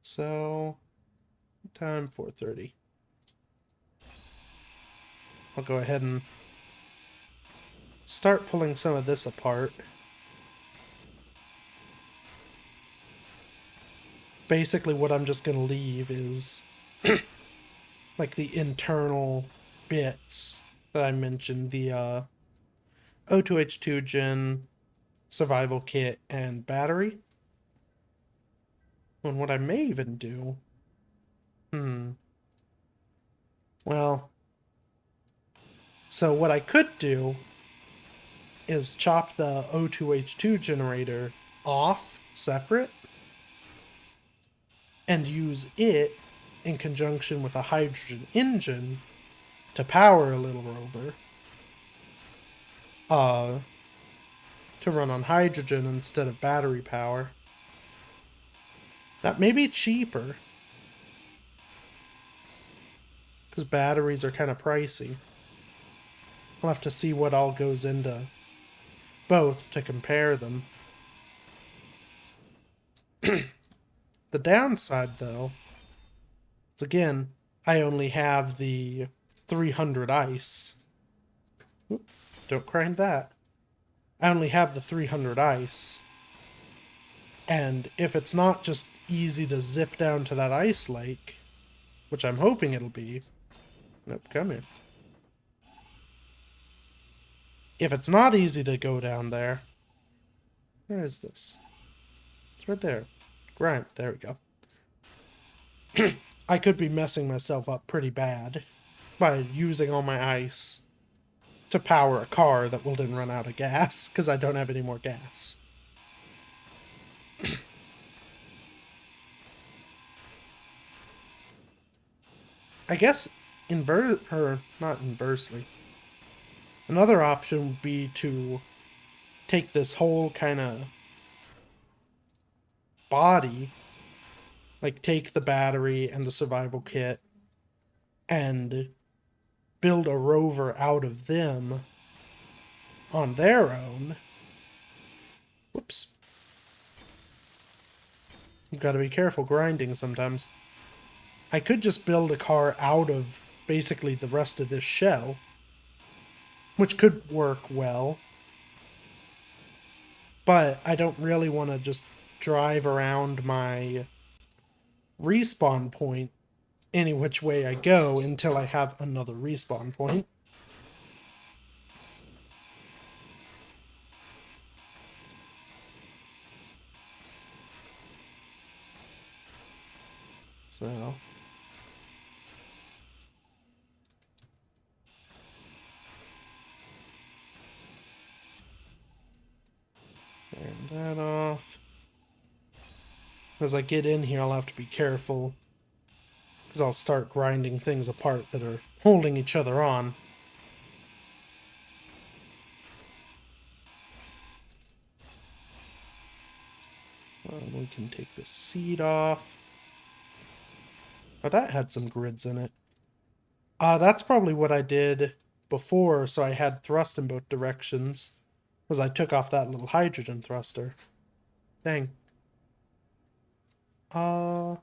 So, time 4:30. I'll go ahead and start pulling some of this apart. Basically what I'm just going to leave is like the internal bits that I mentioned, the O2H2 gen, survival kit, and battery. And what I may even do... Well, so what I could do is chop the O2H2 generator off separate and use it in conjunction with a hydrogen engine to power a little rover. To run on hydrogen instead of battery power. That may be cheaper, because batteries are kind of pricey. I'll have to see what all goes into both to compare them. The downside, though, is again, I only have the 300 ice. Oop, don't grind that. I only have the 300 ice. And if it's not just easy to zip down to that ice lake, which I'm hoping it'll be... Nope, come here. If it's not easy to go down there... Where is this? It's right there. Grind. There we go. I could be messing myself up pretty bad by using all my ice to power a car that will then run out of gas, because I don't have any more gas. I guess not inversely. Another option would be to take this whole kind of body, like take the battery and the survival kit, and build a rover out of them on their own. Whoops. You've got to be careful grinding sometimes. I could just build a car out of basically the rest of this shell, which could work well, but I don't really want to just drive around my respawn point any which way I go until I have another respawn point. So turn that off. As I get in here, I'll have to be careful, because I'll start grinding things apart that are holding each other on. We can take this seat off. Oh, that had some grids in it. That's probably what I did before, so I had thrust in both directions, was I took off that little hydrogen thruster. Dang. I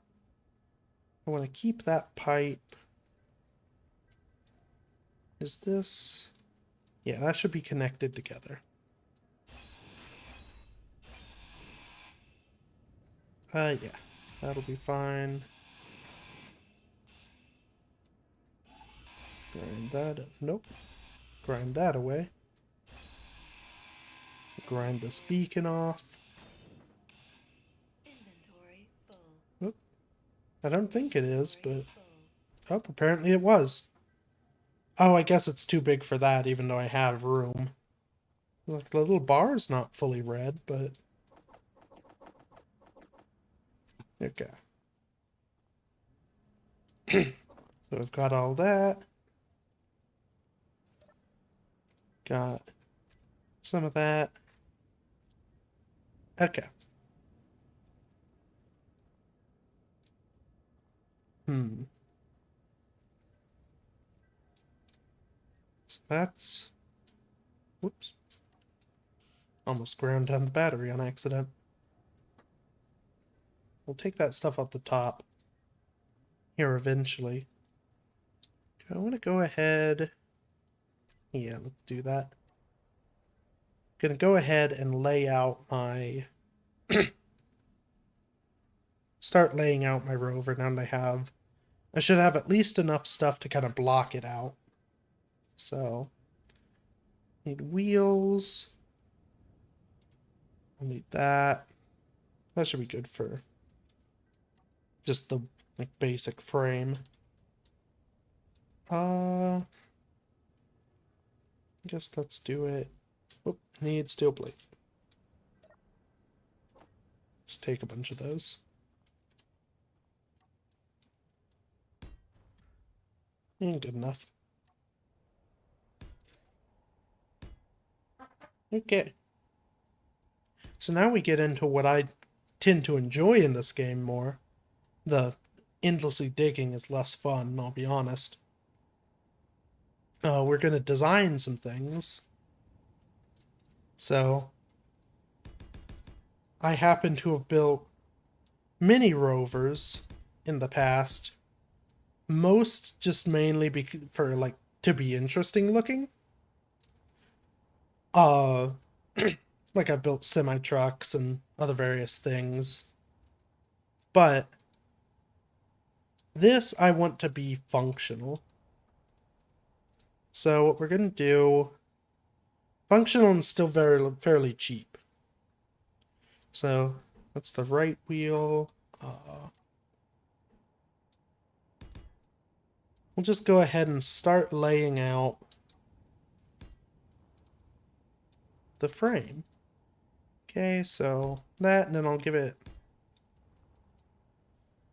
want to keep that pipe. Is this... Yeah, that should be connected together. Yeah, that'll be fine. Grind that. Nope. Grind that away. Grind this beacon off. Inventory full. Oop. I don't think it is, but... Oh, apparently it was. Oh, I guess it's too big for that, even though I have room. Like, the little bar's not fully red, but... Okay. So I've got all that. Got some of that. Okay. So that's... Whoops. Almost ground down the battery on accident. We'll take that stuff off the top here eventually. Do I want to go ahead? Yeah, let's do that. I'm gonna go ahead and lay out my... start laying out my rover now that I have... I should have at least enough stuff to kind of block it out. So... Need wheels. I'll need that. That should be good for just the like basic frame. I guess let's do it. Oop, need steel plate. Just take a bunch of those. Ain't good enough. Okay. So now we get into what I tend to enjoy in this game more. The endlessly digging is less fun, I'll be honest. We're going to design some things. So, I happen to have built mini rovers in the past. Most just mainly for, like, to be interesting looking. Like I've built semi-trucks and other various things. But this I want to be functional. So what we're going to do... Functional and still fairly cheap. So that's the right wheel. We'll just go ahead and start laying out the frame. Okay, so that, and then I'll give it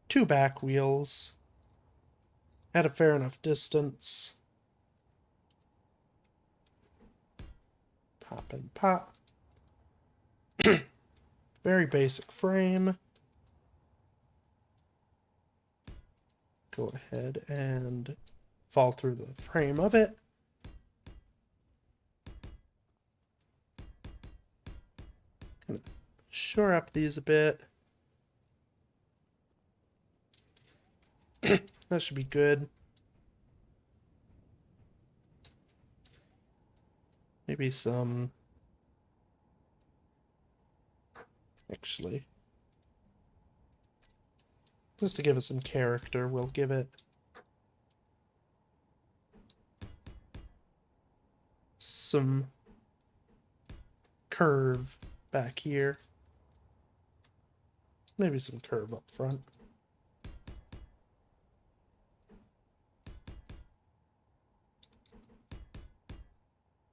2 back wheels at a fair enough distance. Pop and pop. Very basic frame. Go ahead and fall through the frame of it. Kind of shore up these a bit. That should be good. Maybe some... Actually... Just to give it some character, we'll give it... some... curve back here. Maybe some curve up front.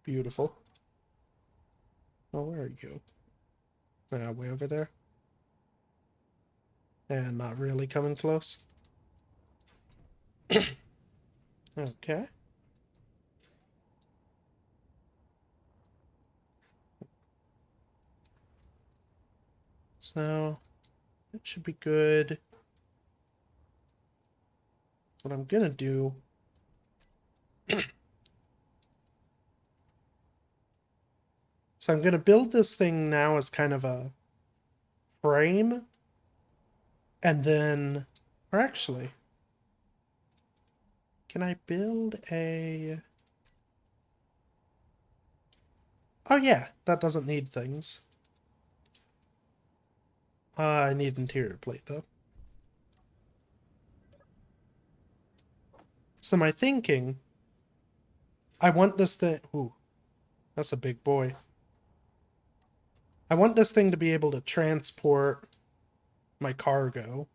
Beautiful. Oh, where are you? Way over there. And not really coming close. Okay. So, that should be good. What I'm gonna do... So I'm gonna build this thing now as kind of a frame. And then... Or actually... Can I build a... Oh yeah, that doesn't need things. I need interior plate though. So my thinking... I want this thing... Ooh, that's a big boy. I want this thing to be able to transport my cargo.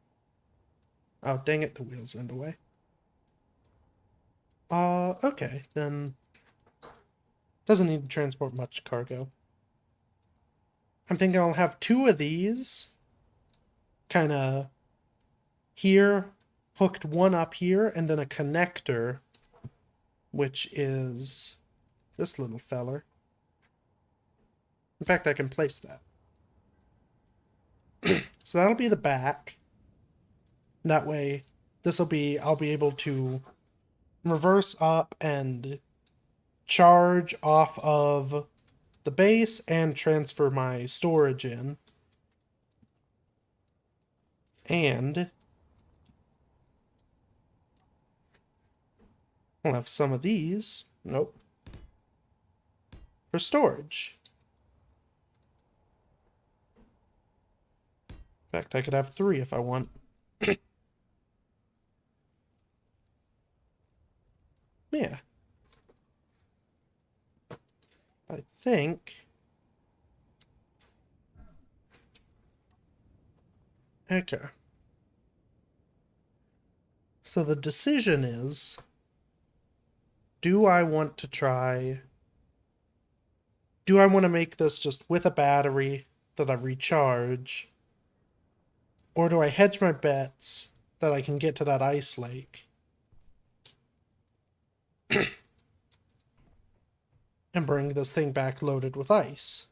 Oh, dang it, the wheels went away. Okay, then... Doesn't need to transport much cargo. I'm thinking I'll have 2 of these. Kinda... Here, hooked one up here, and then a connector, which is this little feller. In fact, I can place that. So that'll be the back. That way, I'll be able to reverse up and charge off of the base and transfer my storage in. And I'll have some of these. Nope. For storage. In fact, I could have 3 if I want. Yeah. I think... Okay. So the decision is... Do I want to try... Do I want to make this just with a battery that I recharge? Or do I hedge my bets that I can get to that ice lake? And bring this thing back loaded with ice?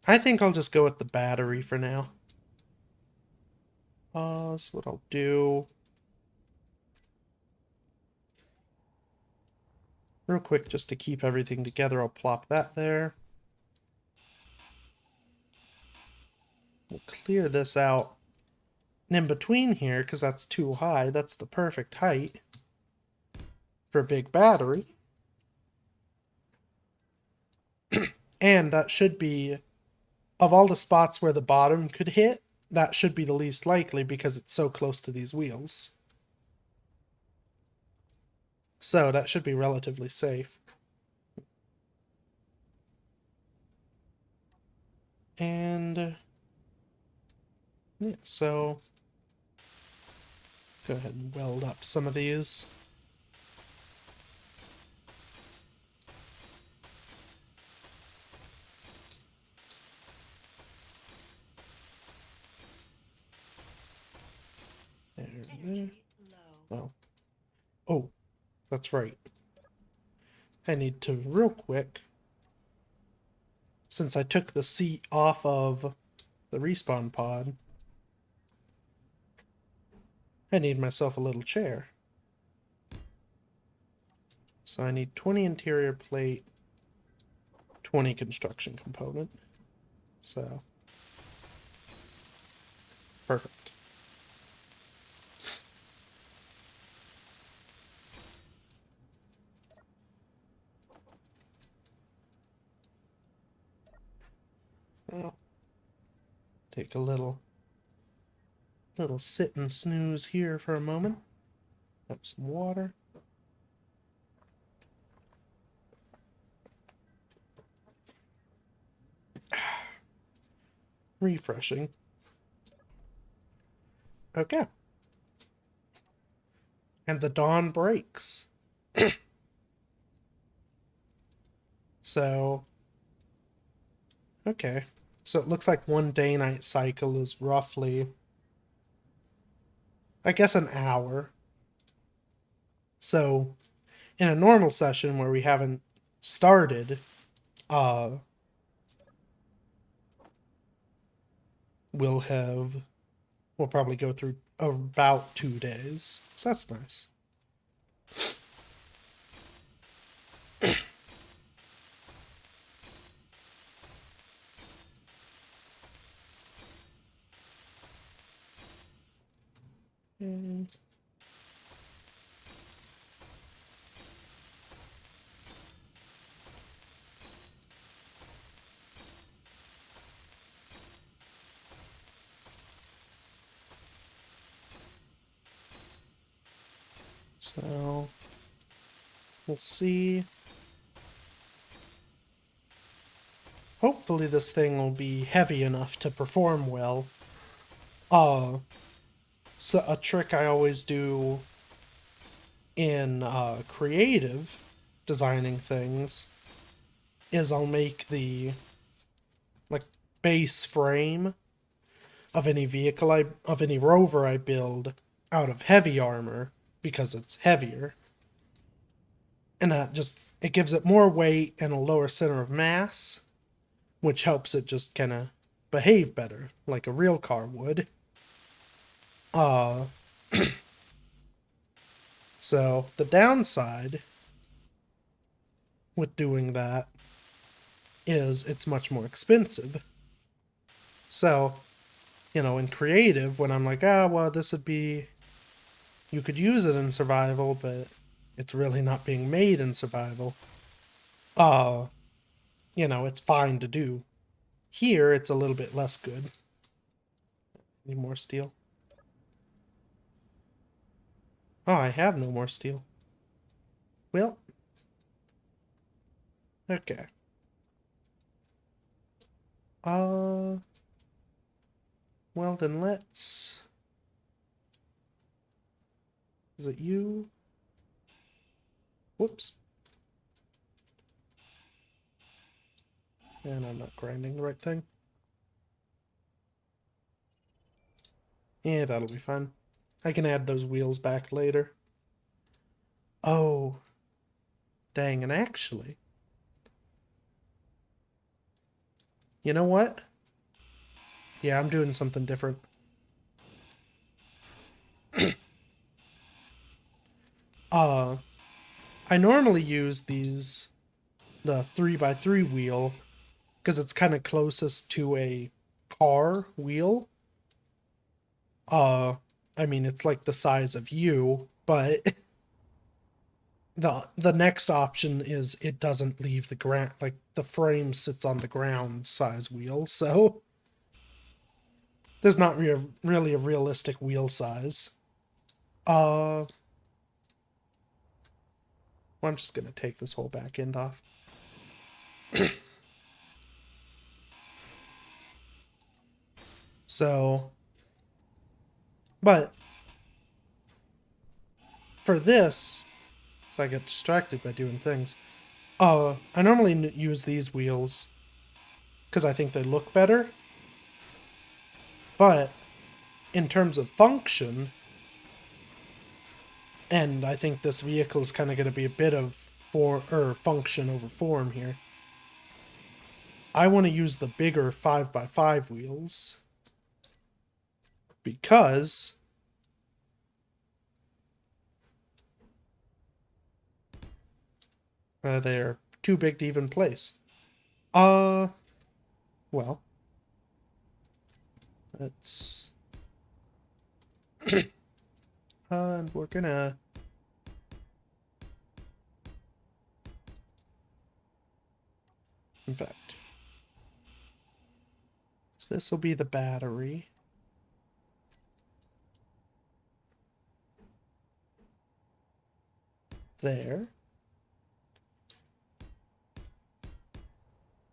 I think I'll just go with the battery for now. So what I'll do... Real quick, just to keep everything together, I'll plop that there. We'll clear this out. And in between here, because that's too high, that's the perfect height for a big battery. And that should be, of all the spots where the bottom could hit, that should be the least likely because it's so close to these wheels. So that should be relatively safe. And yeah, so go ahead and weld up some of these. There. Energy low. Oh. Oh, that's right. I need to, real quick, since I took the seat off of the respawn pod, I need myself a little chair. So I need 20 interior plate, 20 construction component. So, perfect. So, take a little sit and snooze here for a moment. Have some water. Refreshing. Okay. And the dawn breaks. So, okay. So it looks like one day-night cycle is roughly, I guess, an hour. So, in a normal session where we haven't started, we'll probably go through about 2 days. So that's nice. Mm. So we'll see. Hopefully this thing will be heavy enough to perform well. So a trick I always do in creative designing things is I'll make the like base frame of any of any rover I build out of heavy armor because it's heavier. And it gives it more weight and a lower center of mass, which helps it just kind of behave better, like a real car would. So the downside with doing that is it's much more expensive. So, in creative, when I'm like, well, this would be, you could use it in survival, but it's really not being made in survival. It's fine to do. Here, it's a little bit less good. Need more steel? Oh, I have no more steel. Well, okay. Well then let's... Is it you? Whoops. And I'm not grinding the right thing. Yeah, that'll be fine. I can add those wheels back later. Oh. Dang, and actually... You know what? Yeah, I'm doing something different. I normally use the 3x3 wheel, because it's kind of closest to a car wheel. I mean, it's like the size of you, but the next option is it doesn't leave the ground, like the frame sits on the ground size wheel, so there's not really a realistic wheel size. Well, I'm just gonna take this whole back end off. So, but for this, so I get distracted by doing things. I normally use these wheels because I think they look better. But in terms of function, and I think this vehicle is kind of going to be a bit of function over form here. I want to use the bigger 5x5 wheels because they're too big to even place. Well, let's and we're gonna in fact, so this will be the battery. There.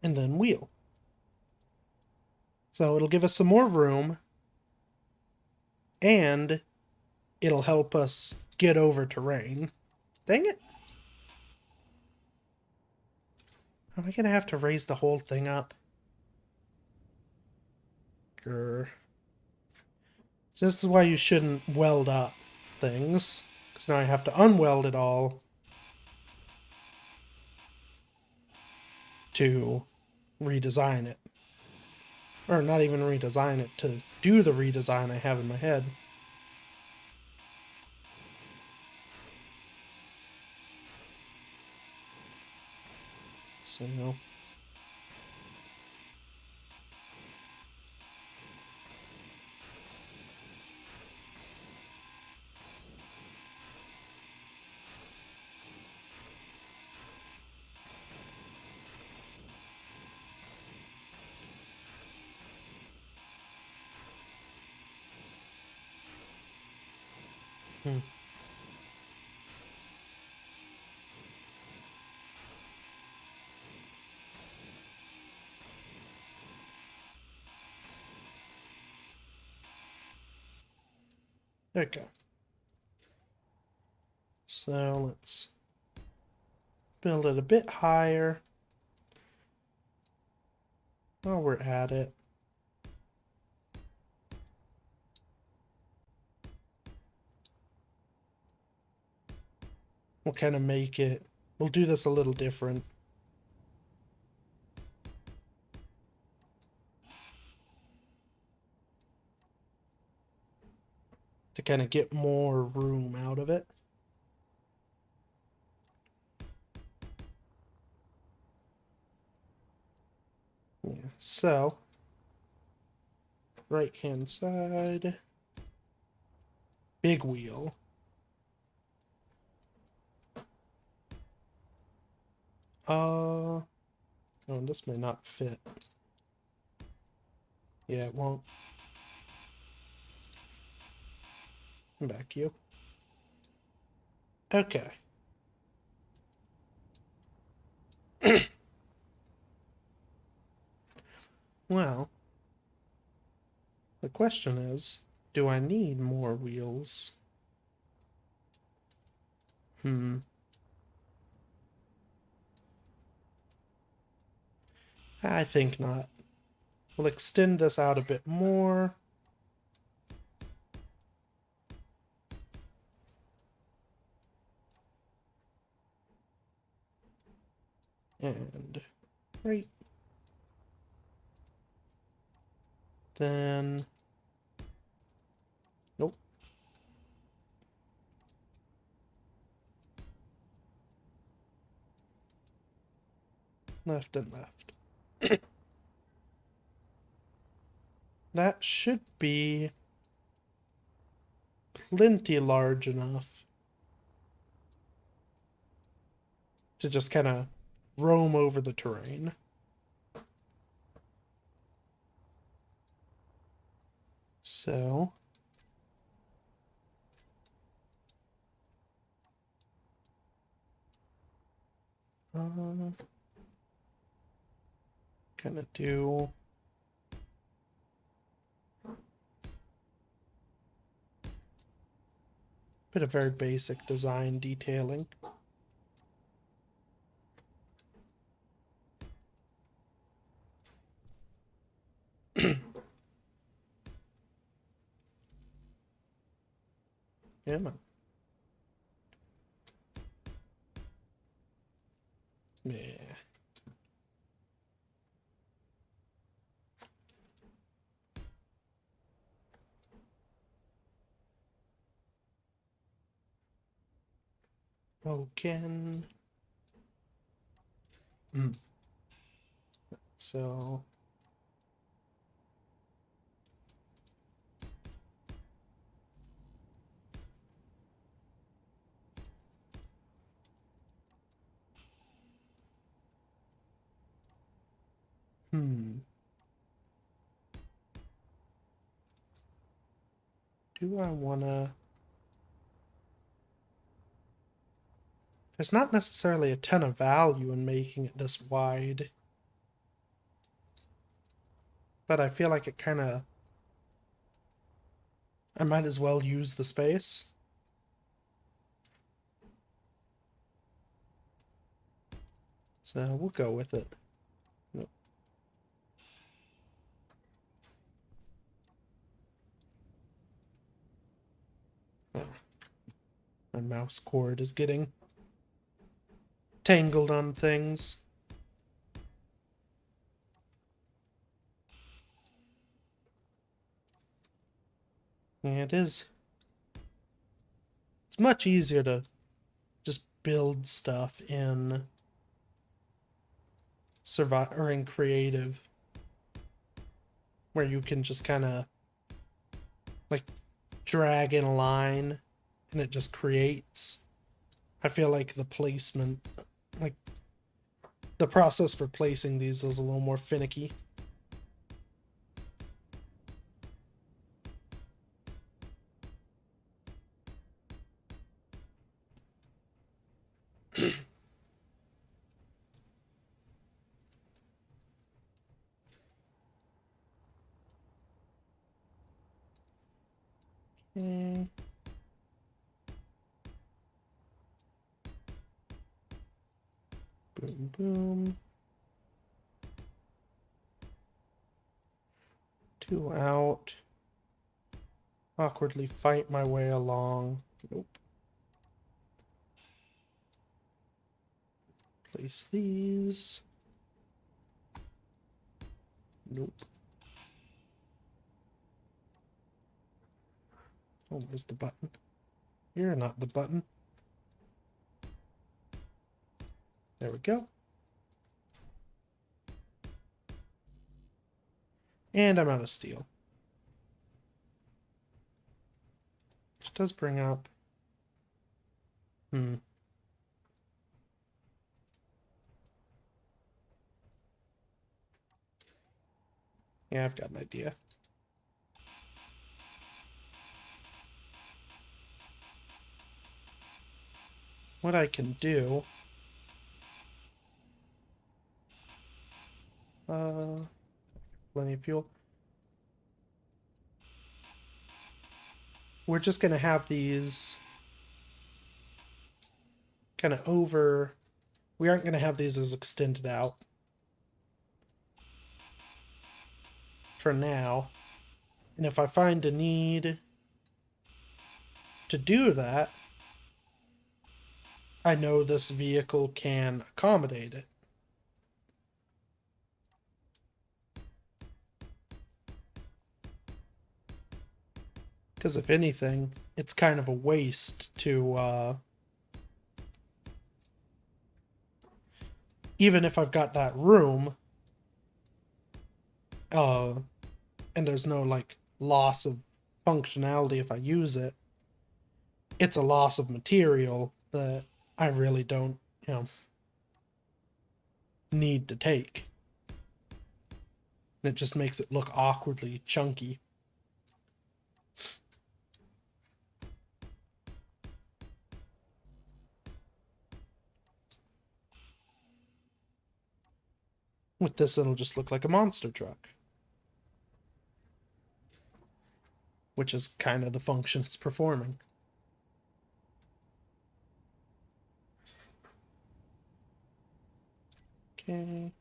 And then wheel. So it'll give us some more room, and it'll help us get over terrain. Dang it. Am I going to have to raise the whole thing up? Grr. So this is why you shouldn't weld up things, because now I have to unweld it all to redesign it. Or not even redesign it, to do the redesign I have in my head. So... Hmm. Okay. So let's build it a bit higher. While we're at it. We'll kind of make it... We'll do this a little different. To kind of get more room out of it. Yeah, so... Right hand side. Big wheel. Oh, this may not fit. Yeah, it won't. Come back, you. Okay. Well, the question is, do I need more wheels? I think not. We'll extend this out a bit more. And right. Then... Nope. Left and left. That should be plenty large enough to just kind of roam over the terrain. So... kind of do... Bit of very basic design detailing. Yeah, man. Yeah. Broken. So do I wanna... There's not necessarily a ton of value in making it this wide, but I feel like it kind of... I might as well use the space. So we'll go with it. Nope. Oh. My mouse cord is getting tangled on things. Yeah, it is. It's much easier to just build stuff in survive or in creative, where you can just kind of like drag in a line and it just creates. I feel like the placement, like the process for placing these is a little more finicky. Okay. Boom, boom. 2 out. Awkwardly fight my way along. Nope. Place these. Nope. Oh, where's the button? You're not the button. There we go. And I'm out of steel. Which does bring up... Yeah, I've got an idea. What I can do... plenty of fuel. We're just gonna have these kind of over... We aren't gonna have these as extended out for now. And if I find a need to do that, I know this vehicle can accommodate it. Because if anything, it's kind of a waste to, even if I've got that room, and there's no, like, loss of functionality if I use it, it's a loss of material that I really don't, need to take. And it just makes it look awkwardly chunky. With this, it'll just look like a monster truck. Which is kind of the function it's performing. Okay.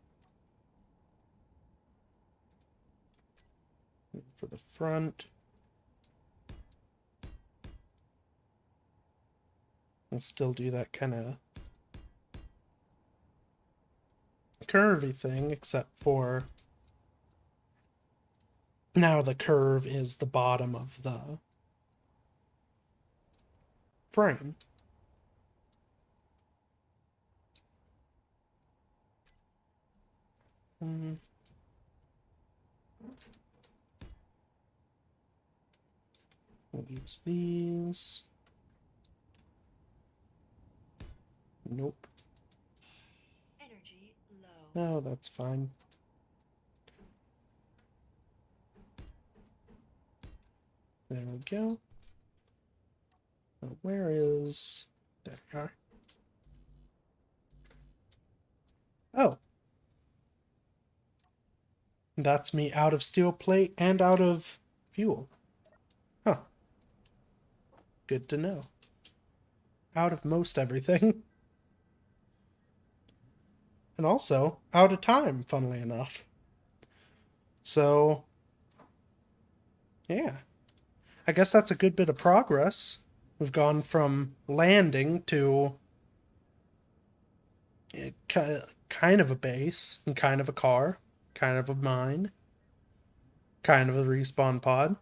For the front. We'll still do that kind of curvy thing, except for now the curve is the bottom of the frame. Use these. Nope. Energy low. No, that's fine. There we go. Now, where is... There we are. Oh. That's me out of steel plate and out of fuel. Huh. Good to know. Out of most everything. And also, out of time, funnily enough. So, yeah. I guess that's a good bit of progress. We've gone from landing to kind of a base, and kind of a car, kind of a mine, kind of a respawn pod.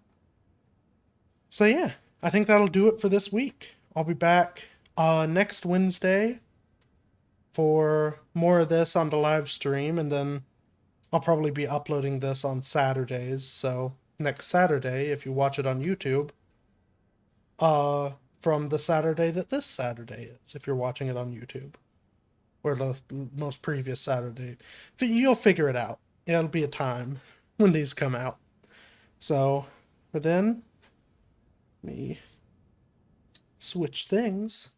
So yeah, I think that'll do it for this week. I'll be back next Wednesday for more of this on the live stream, and then I'll probably be uploading this on Saturdays. So next Saturday, if you watch it on YouTube, from the Saturday that this Saturday is, if you're watching it on YouTube, or the most previous Saturday, you'll figure it out. It'll be a time when these come out. So, but then, let me switch things.